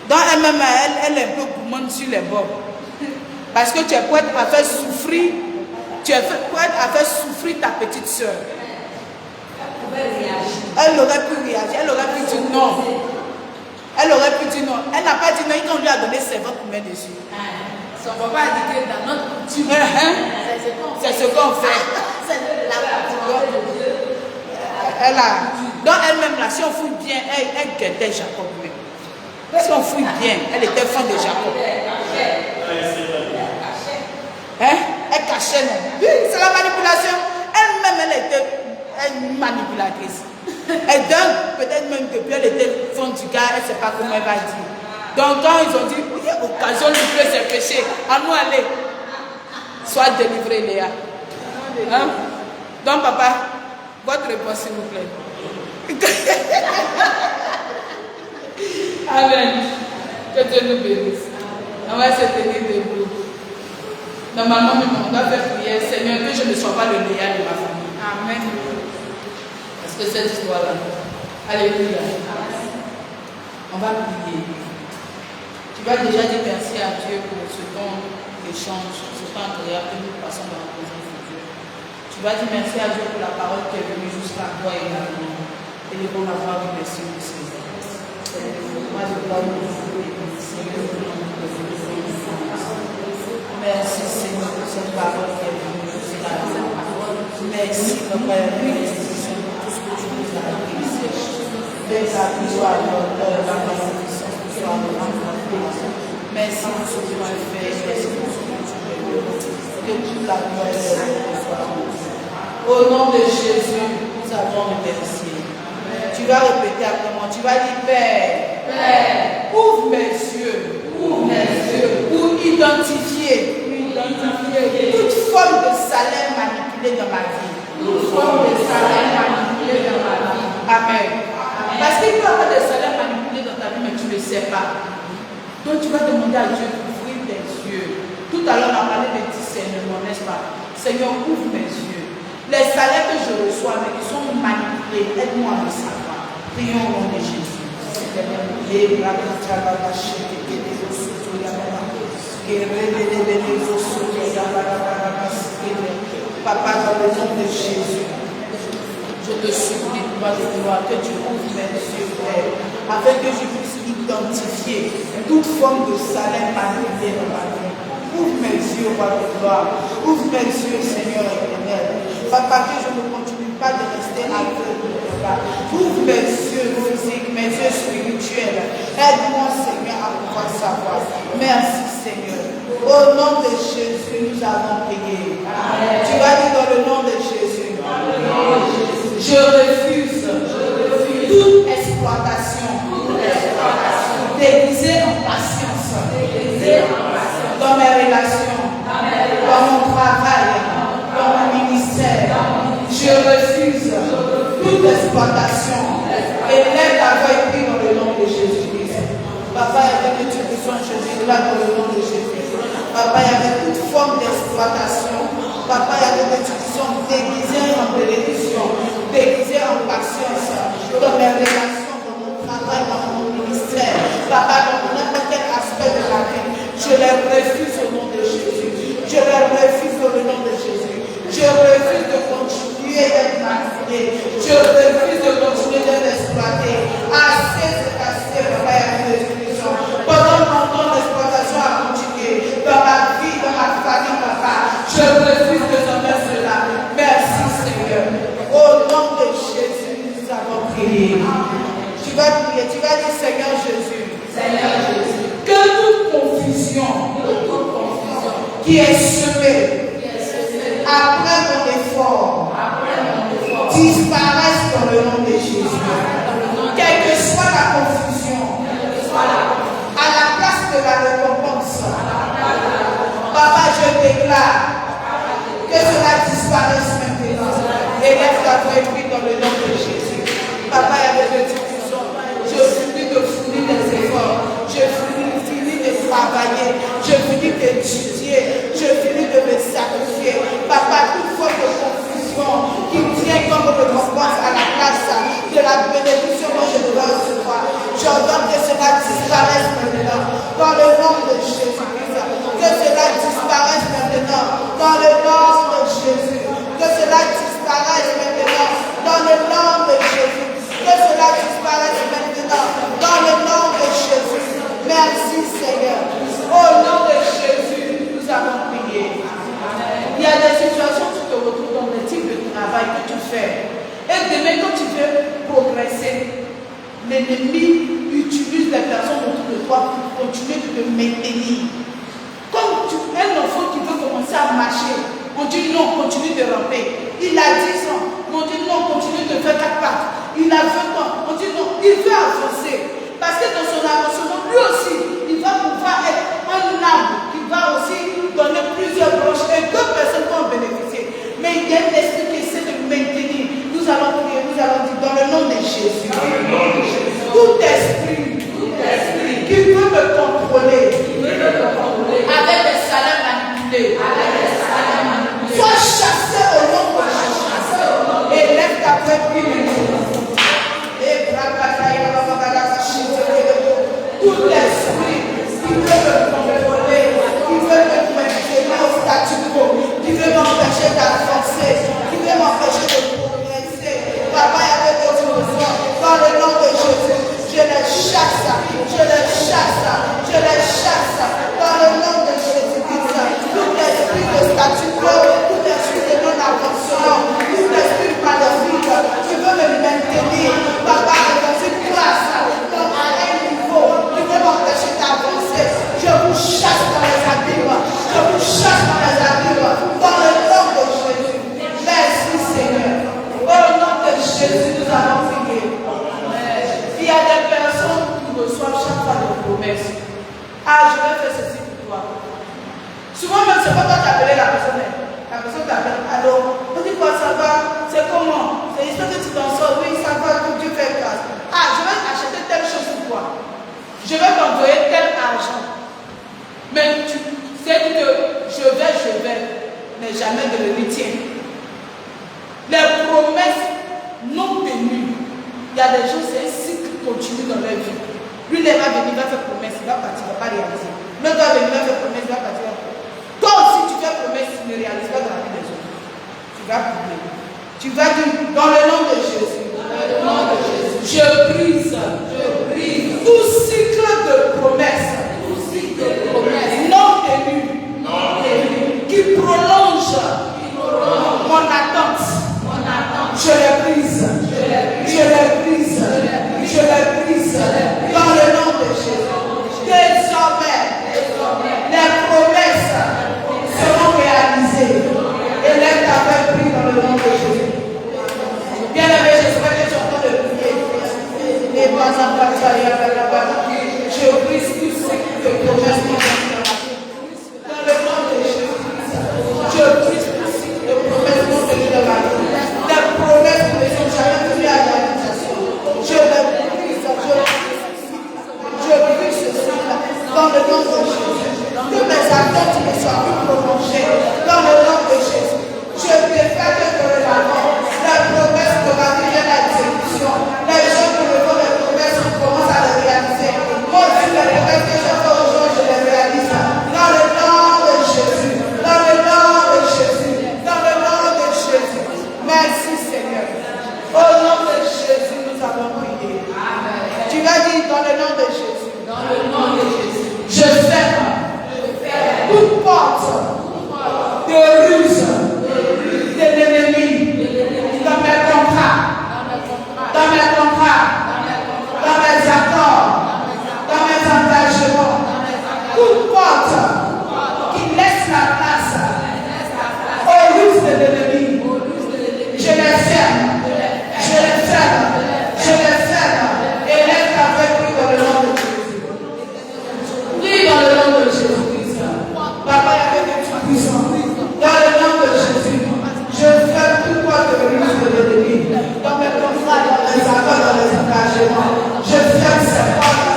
Donc elle-même, elle est un peu gourmande sur les bords. Parce que tu es prête à faire souffrir. Tu es prête à faire souffrir ta petite soeur. Elle aurait pu réagir. Elle aurait pu dire non. Elle aurait pu dire non. Elle n'a pas dit non. Quand on lui a donné servante pour mettre dessus. Son papa a dit que dans notre coutume, c'est ce qu'on fait. Elle a, donc elle-même là, si on fouille bien, elle guettait Jacob même. Si on fouille bien, elle était fan de Jacob. Hein? Elle cachait non. Oui, c'est la manipulation. Elle-même, elle était une manipulatrice. Et donc, peut-être même depuis elle était fond du gars, elle ne sait pas comment elle va dire. Donc quand ils ont dit, oui, occasion de tuer ses péchés, à nous aller. Sois délivré, Léa. Hein? Donc papa, votre réponse s'il vous plaît. Amen. Que Dieu nous bénisse. On va se tenir debout. Normalement, on doit faire prière. Seigneur, que je ne sois pas le Léa de ma famille. Amen. Parce que cette histoire-là. Alléluia. On va prier. Tu vas déjà dire merci à Dieu pour ce temps d'échange, ce temps agréable que nous passons dans la présence de Dieu. Tu vas dire merci à Dieu pour la parole qui est venue jusqu'à toi également. Et de bon avoir dit merci au Seigneur. Moi, je dois vous Seigneur. Merci Seigneur pour cette parole qui est venue jusqu'à nous. Merci Papa, merci Seigneur pour tout ce que tu nous as dit. Fais ta gloire, la magnificence, soit le merci pour ce que tu as fait, merci pour ce que tu fais. Que toute la gloire soit au nom de Jésus, nous avons remercié. Tu vas répéter après moi, tu vas dire Père, Père, ouvre mes yeux, pour identifier toute forme de salaire manipulé dans ma vie. Amen. Parce qu'il peut y avoir des salaires manipulés dans ta vie, mais tu ne le sais pas. Donc tu vas demander à Dieu d'ouvrir tes yeux. Tout à l'heure, on a parlé de discernement, n'est-ce pas? Seigneur, ouvre mes yeux. Les salaires que je reçois, mais qui sont manipulés, aide-moi à le savoir. Prions au nom de Jésus. Papa, dans le nom de Jésus, je te supplie, Papa de gloire, que tu ouvres mes yeux, Père, afin que je puisse identifier toute forme de salaire manipulé dans ma vie. Ouvre mes yeux, roi de gloire. Ouvre mes yeux, Seigneur éternel. Papa, que je ne continue pas de rester aveugle, papa. Ouvre mes yeux physiques, mes yeux spirituels. Aide-moi, Seigneur, à pouvoir savoir. Merci, Seigneur. Au nom de Jésus, nous avons prié. Amen. Tu vas dire dans le nom de Jésus. Je refuse toute exploitation déguisée en patience dans mes relations, dans mon travail, dans mon ministère. Je refuse toute exploitation et lève la voix et prie dans le nom de Jésus-Christ. Papa, il y avait que tu besoin de Jésus là dans le nom de Jésus. Papa, il y avait toute forme d'exploitation. Papa, il y avait que tu besoin déguisée en bénédiction, déguisée en patience dans mes relations, dans mon travail, dans mon ministère. Papa, dans n'importe quel aspect de la vie, je les refuse au nom de Jésus. Je les refuse au nom de Jésus. Je refuse de continuer d'être manipulé. Je refuse de continuer d'être exploité. Assez, c'est assez, papa, il y a une discussion. Pendant longtemps, l'exploitation a continué. Dans ma vie, dans ma famille, papa, je refuse de faire cela. Merci, Seigneur. Au nom de Jésus, nous avons prié. Tu vas prier, tu vas dire Seigneur Jésus. Seigneur Jésus. Que toute confusion qui est semée après mon effort disparaisse dans le nom de Jésus. Quelle que soit la confusion, à la place de la récompense, papa, je déclare que cela disparaisse maintenant. Et laisse la voix et prie dans le nom de Jésus. Papa, il y avait des discussions. Je finis de fournir des efforts. Je finis de travailler. Je finis d'étudier. Je finis de me sacrifier. Papa, toute forme de confusion qui tient comme récompense à la place de la bénédiction que je dois recevoir. J'ordonne que cela disparaisse maintenant. Dans le nom de Jésus-Christ. Que cela disparaisse maintenant. Dans le nom de Jésus. Que cela disparaisse maintenant. Dans le nom de Jésus. Que cela disparaisse maintenant. Dans le nom de Jésus. Merci Seigneur. Au nom de Jésus, nous avons prié. Il y a des situations où tu te retrouves dans le type de travail que tu fais. Et demain, quand tu veux progresser, l'ennemi utilise les personnes autour de toi pour continuer de te maintenir. Comme un enfant qui veut commencer à marcher, on dit non, continue de ramper. Il a 10 ans, on dit non, continue de faire 4 pattes. Il a 20 ans, on dit non, il veut avancer. Parce que dans son avancement, lui aussi, il va pouvoir être un arbre qui va aussi donner plusieurs branches et d'autres personnes vont en bénéficier. Mais il y a un esprit qui essaie de maintenir. Nous allons prier, nous allons dire dans le nom de Jésus. Tout esprit qui veut me contrôler avec des salaires manipulés, sois chassé au nom de Jésus. Et lève ta tête, prie. Tout esprit qui veut me contrôler, qui veut me maintenir au statu quo, qui veut m'empêcher d'avancer, qui veut m'empêcher de progresser. Papa, il y avait d'autres besoins. Dans le nom de Jésus, je les chasse, je les chasse, je les chasse. Dans le nom de Jésus-Christ, tout esprit de statu quo, tout esprit de non-avancement, tout esprit maléfique qui veut me maintenir, papa, dans une place, dans un niveau, qui veut m'empêcher d'avancer. Je vous chasse dans les abîmes, je vous chasse dans les abîmes, dans le nom de Jésus. Merci Seigneur. Au nom de Jésus, nous allons prier. Il y a des personnes qui reçoivent chaque fois des promesses. Ah, je vais faire ceci pour toi. Souvent même, c'est pas toi qui appelles la personne. La personne t'appelle. Alors, on dit quoi, ça va? C'est comment? C'est histoire que tu t'en sors. Oui, ça va, que Dieu fait grâce. Ah, je vais acheter telle chose pour toi. Je vais t'envoyer tel argent. Mais tu sais que je vais, mais jamais de l'héritier. Les promesses non tenues. Il y a des gens, c'est un cycle continu dans leur vie. Lui, il va venir, il va faire promesse, il va partir, il ne va pas réaliser. L'autre va venir, il va faire promesse, il va partir. Toi aussi, tu fais promesse, tu ne réalises pas dans la vie des autres. Tu vas prier. Tu vas dire, dans le nom de Jésus, je brise tout cycle de promesses non tenues Dans le nom de Jésus. Que mes attentes ne soient plus prolongées. Dans le nom de Jésus. Je défais de l'avant. La promesse de ma vie vient à l'exécution. Les gens qui me font des promesses, on commence à les réaliser. Moi aussi, les promesses que je fais aujourd'hui, je les réalise. Dans le nom de Jésus. Dans le nom de Jésus. Dans le nom de Jésus. Merci Seigneur. Au nom de Jésus, nous avons prié. Tu vas dire dans le nom de Jésus. Dans le nom de Jésus. Je ferme toute porte de ruse de l'ennemi dans mes contrats, dans mes accords, dans mes engagements. Toute porte qui laisse la place aux ruses de l'ennemi, je les ferme, et laisse avec lui dans le nom de Jésus. Oui, dans le nom de Jésus. Papa, il y avait des trucs puissants. Dans le nom de Jésus, je fais tout quoi de ruse de l'ennemi. Dans mes contrats, dans mes accords, dans les engagements. Je ferme ces portes.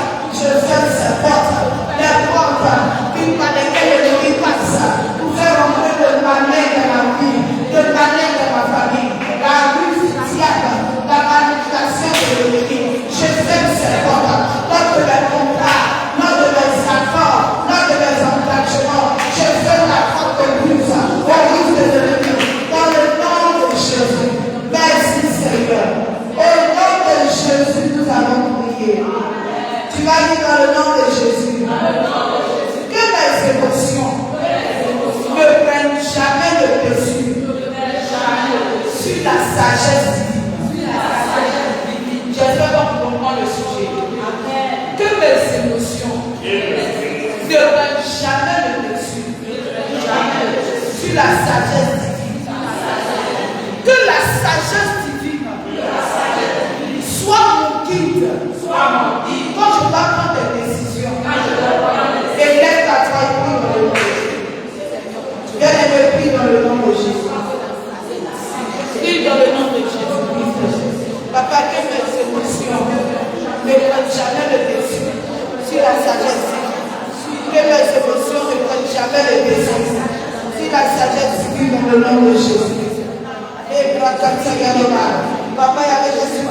Les portes par lesquelles l'ennemi passe pour faire entrer le malin dans ma vie, le malin dans ma famille, la ruse diable, la manipulation de l'ennemi. Je ferme ces portes. Lors de mes contrats, lors de mes accords, lors de mes engagements, je ferme la porte de ruse, la ruse de l'ennemi. Dans le nom de Jésus. Merci Seigneur. Au nom de Jésus, nous allons prier. Tu vas dire dans le nom de Jésus. Que mes émotions ne prennent jamais le dessus sur la sagesse divine. J'espère qu'on comprend le sujet. Que mes émotions ne prennent jamais le dessus sur la sagesse divine. Que la sagesse divine soit mon guide. Quand je dois prendre des décisions, et laisse la foi et prie dans le nom de Jésus. Bien-aimé, prie dans le nom de Jésus. Prie dans le nom de Jésus. Papa, que mes émotions ne prennent jamais le dessus sur la sagesse divine. Que mes émotions ne prennent jamais le dessus sur la sagesse divine dans le nom de Jésus. Et papa, il y avait Jésus.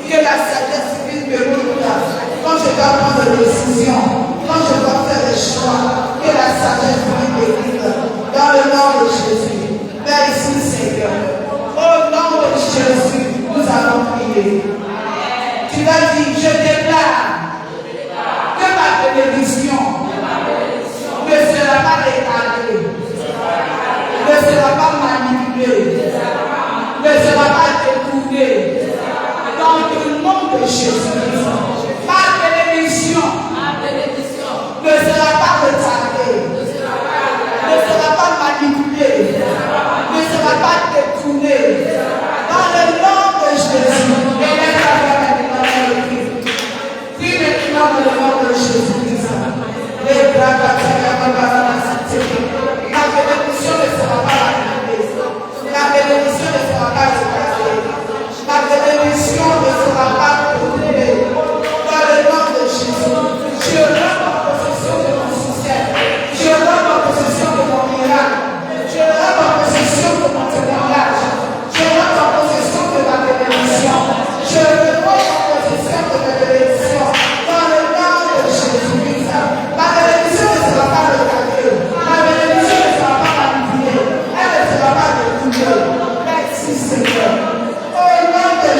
Que la sagesse divine me roule quand je dois prendre des décisions, quand je dois faire des choix. Que la sagesse divine me guide dans le nom de Jésus. Merci Seigneur. Au nom de Jésus, nous allons prier. Tu vas dire, je déclare que ma bénédiction ne sera pas retardée, ne sera pas manipulée, ne sera pas détournée. Dans le nom de Jésus, ma bénédiction ne sera pas retardée, ne sera pas manipulée, ne sera pas détournée. Dans le nom de Jésus, élève la voix maintenant dans le Christ. Prie maintenant dans le nom de Jésus-Christ. Les bras la bénédiction ne sera pas manipulée. La bénédiction ne sera pas retardée. La bénédiction ne sera pas détournée. Dans le nom de Jésus, je rends en possession de mon succès. Je rends en possession de mon miracle. Je rends en possession de mon témoignage. Je rends en possession de ma bénédiction. Je rends en possession de ma bénédiction. Dans le nom de Jésus-Christ, ma bénédiction ne sera pas retardée. Ma bénédiction ne sera pas manipulée. Elle ne sera pas détournée. Merci Seigneur.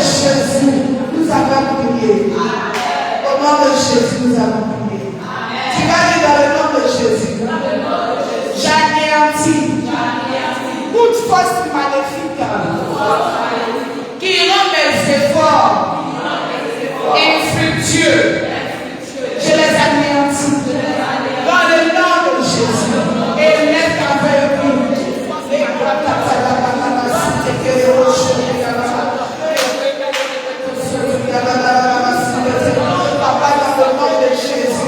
Jésus, nous avons prié. Au nom de Jésus, nous avons prié. Tu vas dire dans le nom de Jésus. J'anéantis toute force maléfique qui rend mes efforts infructueux. Je les anéantis dans le nom de Jésus. Et laisse avec lui. Papa, dans le nom de Jésus.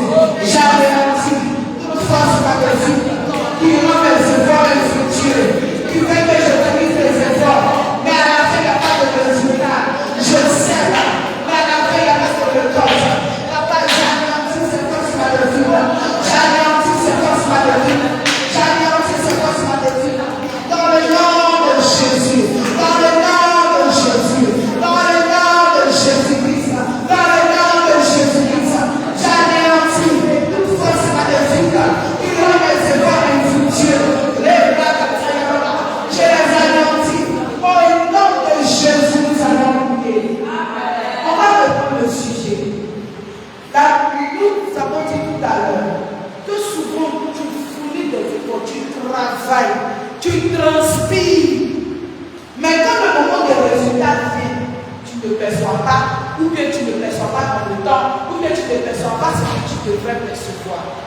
Là, nous avons dit tout à l'heure que souvent tu fournis des efforts, tu travailles, tu transpires. Mais quand le moment des résultats vient, tu ne perçois pas, ou bien tu ne perçois pas dans le temps, ou bien tu ne perçois pas ce que tu devrais percevoir.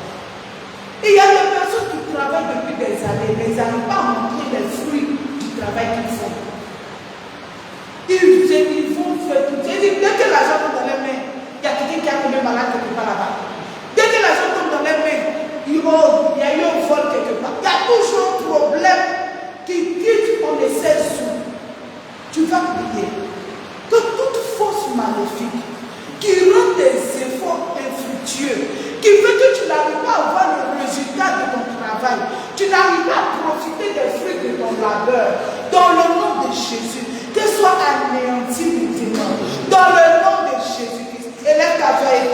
Et il y a des personnes qui travaillent depuis des années, mais ils n'arrivent pas à montrer les fruits du travail qu'ils font. Ils vont faire tout. Dès que l'argent tombe dans les mains, il y a quelqu'un qui a tombé malade quelque part là-bas. Dès que l'argent tombe dans les mains, il y a eu un vol quelque part. Il y a toujours un problème qui dit qu'on est 16 sous. Tu vas prier que toute force maléfique qui rend des efforts infructueux, qui fait que tu n'arrives pas à voir le résultat de ton travail, tu n'arrives pas à profiter des fruits de ton labeur, dans le nom de Jésus, que soit anéanti maintenant, dans le nom de Jésus-Christ. Élève ta voix et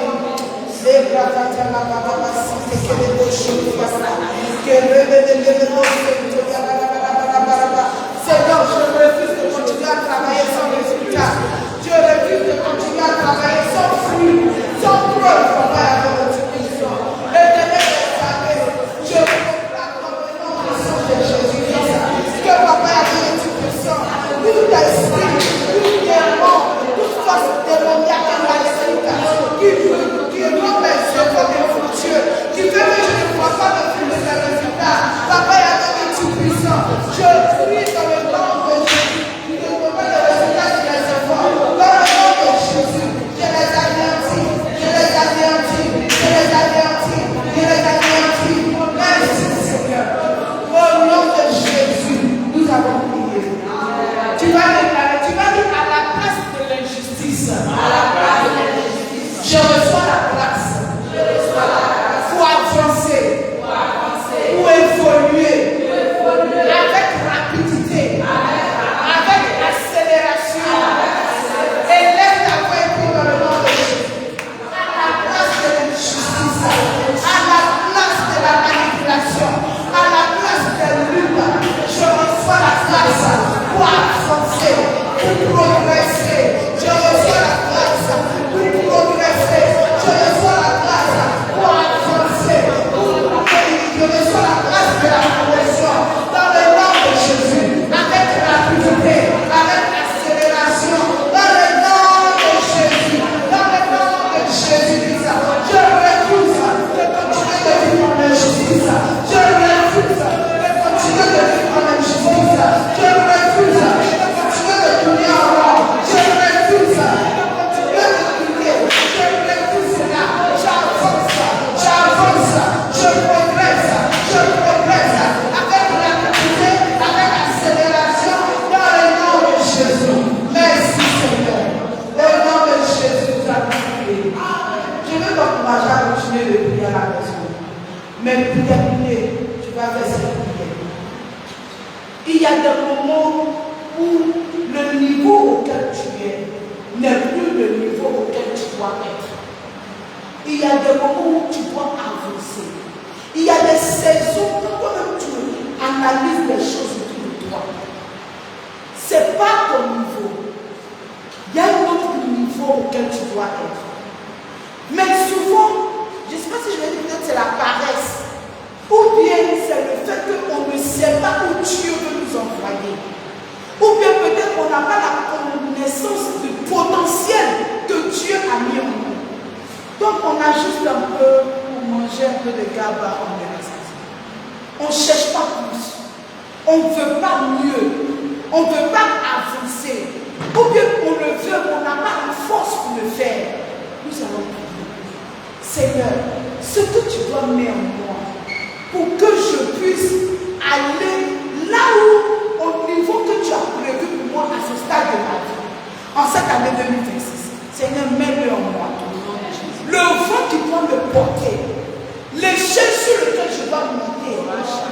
Seigneur, je refuse de continuer à travailler sans résultat. Je refuse de continuer à travailler sans fruit, sans preuve, papa, à votre puissance. Éternel des armées, je proclame comme le nom de Jésus-Christ que papa a été puissant. Tout esprit, tout démon, toute force démoniaque et maléfique qui rend mes efforts infructueux, qui fait que je ne vois pas de fruit de mes résultats. Papa a été puissant. Je prie dans le nom de Jésus. Je ne vois pas de résultats de mes efforts. Dans le nom de Jésus, je les anéantis. Je les anéantis. Je les anéantis. Je les anéantis. Merci Seigneur. Au nom de Jésus, nous avons prié. Tu vas déclarer, tu vas dire à la place de l'injustice. À la place de l'injustice. Je reçois la grâce. Je reçois la grâce. Pour avancer. Pour évoluer. Avec rapidité. Avec accélération. Élève ta voix et prie dans le nom de Jésus. À la place de l'injustice. À la place de la manipulation. À la place de l'humain. Je reçois la grâce pour avancer, pour progresser. Je reçois la grâce pour progresser. Je reçois la grâce pour avancer. Je reçois la grâce de la progression. Dans le nom de Jésus. Avec rapidité. Avec accélération. Dans le nom de Jésus. Dans le nom de Jésus-Christ. Je refuse de continuer de vivre en injustice. Je refuse de continuer de vivre en injustice. Je refuse de continuer de tourner en rond. Je refuse de continuer de prier. Je refuse cela. J'avance. J'avance. Je progresse. Je progresse. Avec rapidité, avec accélération. Dans le nom de Jésus. Merci Seigneur. Au nom de Jésus, nous avons prié. Je veux t'encourager à continuer de prier à la maison. Mais pour terminer, tu vas faire cette prière. Il y a des moments où le niveau auquel tu es n'est plus le niveau auquel tu dois être. Il y a des moments où tu dois avancer. Il y a des saisons quand toi-même tu analyses les choses autour de toi. Ce n'est pas ton niveau. Il y a un autre niveau auquel tu dois être. Mais souvent, je ne sais pas si je vais dire peut-être c'est la paresse. Ou bien c'est le fait qu'on ne sait pas où Dieu veut nous envoyer. Ou bien peut-être qu'on n'a pas la connaissance du potentiel que Dieu a mis en nous. Donc on a juste un peu pour manger un peu de gaba en élastique. On ne cherche pas plus. On ne veut pas mieux. On ne veut pas avancer. Ou bien on le veut, on n'a pas la force pour le faire. Nous allons prier. Seigneur, ce que tu dois mettre en moi, pour que je puisse aller là où, au niveau que tu as prévu pour moi à ce stade de ma vie, en cette année 2026. Seigneur, mets-le en moi. Le vent qui doit me porter, l'échelle sur lequel je dois monter,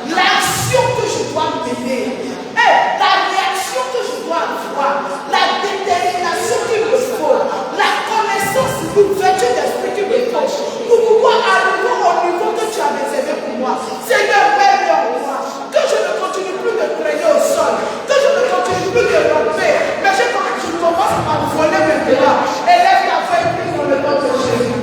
l'action que je dois mener, la réaction que je dois avoir, la détermination qu'il me faut, la connaissance, l'ouverture d'esprit qu'il me faut, pour pouvoir arriver au niveau que tu as réservé pour moi. Seigneur, mets-le en moi, que je ne continue plus de traîner au sol, que je ne continue plus de romper, mais je commence à voler maintenant. Élève ta foi et prie dans le nom de Jésus.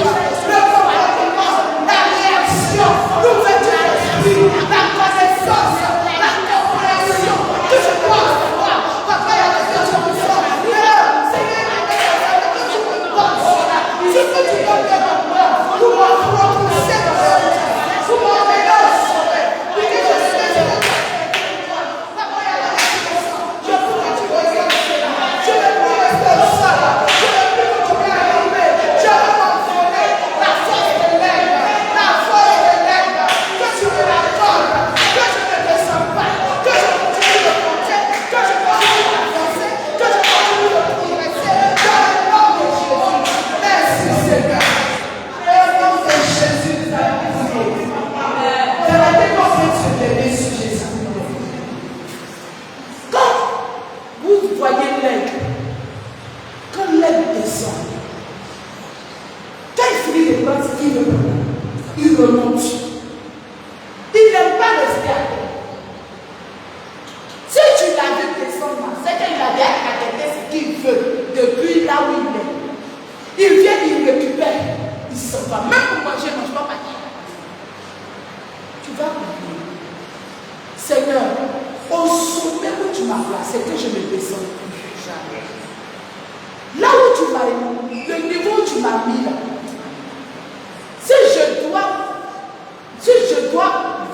le comportement, la réaction, l'ouverture d'esprit, la connaissance, la compréhension que je dois avoir. Papa, il y a des choses qui sont Seigneur, ce que tu dois faire en moi, pour me propulser dans la vie, pour m'emmener au sommet, pour que je sais ce que tu fais. Papa, il y a des choses. Je veux que tu regardes cela. Je ne veux plus rester au sol. Je ne veux plus continuer à arriver. Je veux m'entraîner. La force de l'aigle. La force de l'aigle. Que tu me l'accordes. Que je ne descends pas. Que je continue de monter. Que je continue d'avancer. Que je continue de progresser. Dans le nom de Jésus. Merci Seigneur. Au nom de Jésus, nous allons prier. Permettez qu'on fasse ce bébé sur Jésus. Quand vous voyez l'aigle, quand l'aigle descend, quand il finit de prendre, il remonte. Il n'aime pas rester à terre. Si tu l'as vu descendre, c'est qu'il a bien arrêté ce qu'il veut depuis là où il est. Il vient, il récupère, il s'en va. Même pour manger, il ne mange pas partir. Tu vas prier. Seigneur, au sommet où tu m'as placé, que je ne descende plus jamais. Là où tu m'as mis, le niveau où tu m'as mis là, si je dois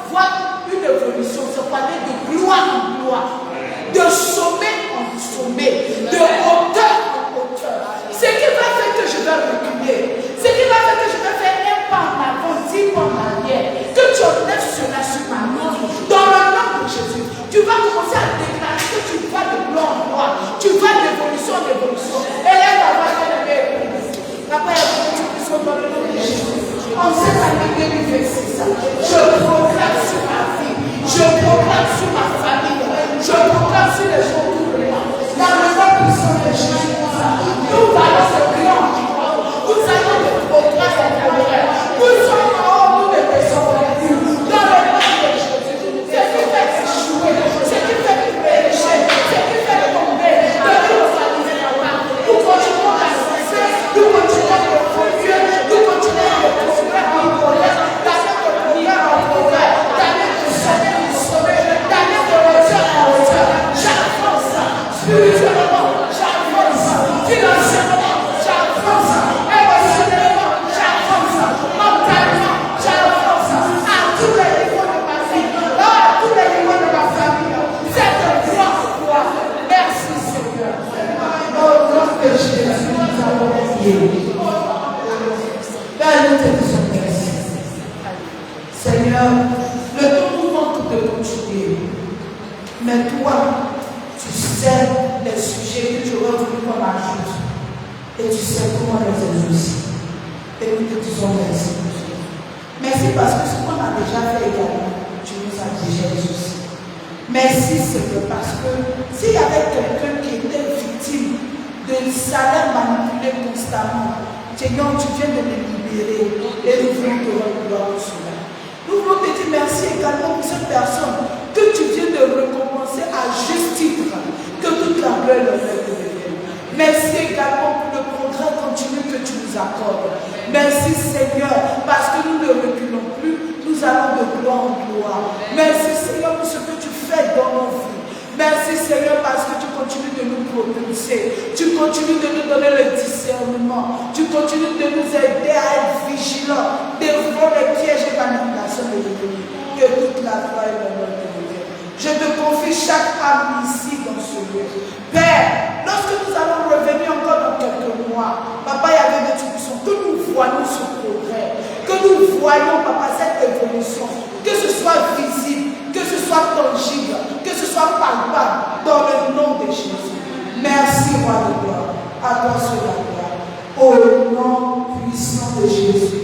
voir une évolution, c'est parler de gloire en gloire, de sommet en sommet, de hauteur en hauteur. Ce qui va faire que je vais reculer, ce qui va faire que je vais faire un pas en avant, 10 pas en arrière, que tu enlèves cela sur ma main, dans le nom de Jésus. Tu vas commencer à déclarer que tu vas de gloire en gloire, tu vas d'évolution en évolution. Et là, la voix de la paix est dans le nom de Jésus. En cette année 2026, je proclame sur ma vie, je proclame sur ma famille, je proclame sur les gens autour de moi. Dans le nom puissant de Jésus, nous allons de gloire en gloire, nous allons de progrès en progrès, nous sommes en haut, nous ne descendons plus. Dans le nom de Jésus, ce qui fait échouer, ce qui fait pécher, ce qui fait tomber, de nous organiser la main. Nous continuons à avancer, nous continuons à évoluer, nous continuons à progrès en progrès, d'aller de progrès, d'aller de sommet en sommet, d'aller de hauteur en hauteur. J'avance spirituellement, j'avance financièrement, j'avance émotionnellement, j'avance mentalement, j'avance à tous les niveaux de ma vie, à tous les niveaux de ma famille. C'est de gloire en gloire. Merci Seigneur. Au nom de Jésus, nous allons prier. Père, nous te disons merci. Seigneur, le temps nous manque de continuer. Mais toi, tu sais les sujets que tu aurais voulu qu'on ajoute. Et tu sais comment les exaucer. Et nous te disons merci. Merci parce que ce qu'on a déjà fait également, tu nous as déjà exaucé. Merci Seigneur parce que s'il y avait quelqu'un qui était victime de salaire manipulé constamment, Seigneur, tu viens de les libérer et nous voulons te rendre gloire pour cela. Nous voulons te dire merci également pour cette personne que tu viens de récompenser à juste titre, que toute la gloire et l'honneur te reviennent. Merci également pour le progrès continu que tu nous accordes. Merci Seigneur parce que nous ne reculons plus, nous allons de gloire en gloire. Merci Seigneur pour ce que tu fais dans nos vies. Merci Seigneur parce que tu continues de nous propulser, tu continues de nous donner le discernement, tu continues de nous aider à être vigilants devant les pièges et manipulations de l'ennemi. Que toute la gloire et l'honneur te reviennent. Je te confie chaque âme ici dans ce lieu. Père, lorsque nous allons revenir encore dans quelques mois, Papa, il y avait des discussions, que nous voyons ce progrès, que nous voyons, Papa, cette évolution, que ce soit visible, que ce soit tangible, que ce soit palpable, dans le nom de Jésus. Merci, Roi de gloire. À toi sur la gloire. Au nom puissant de Jésus.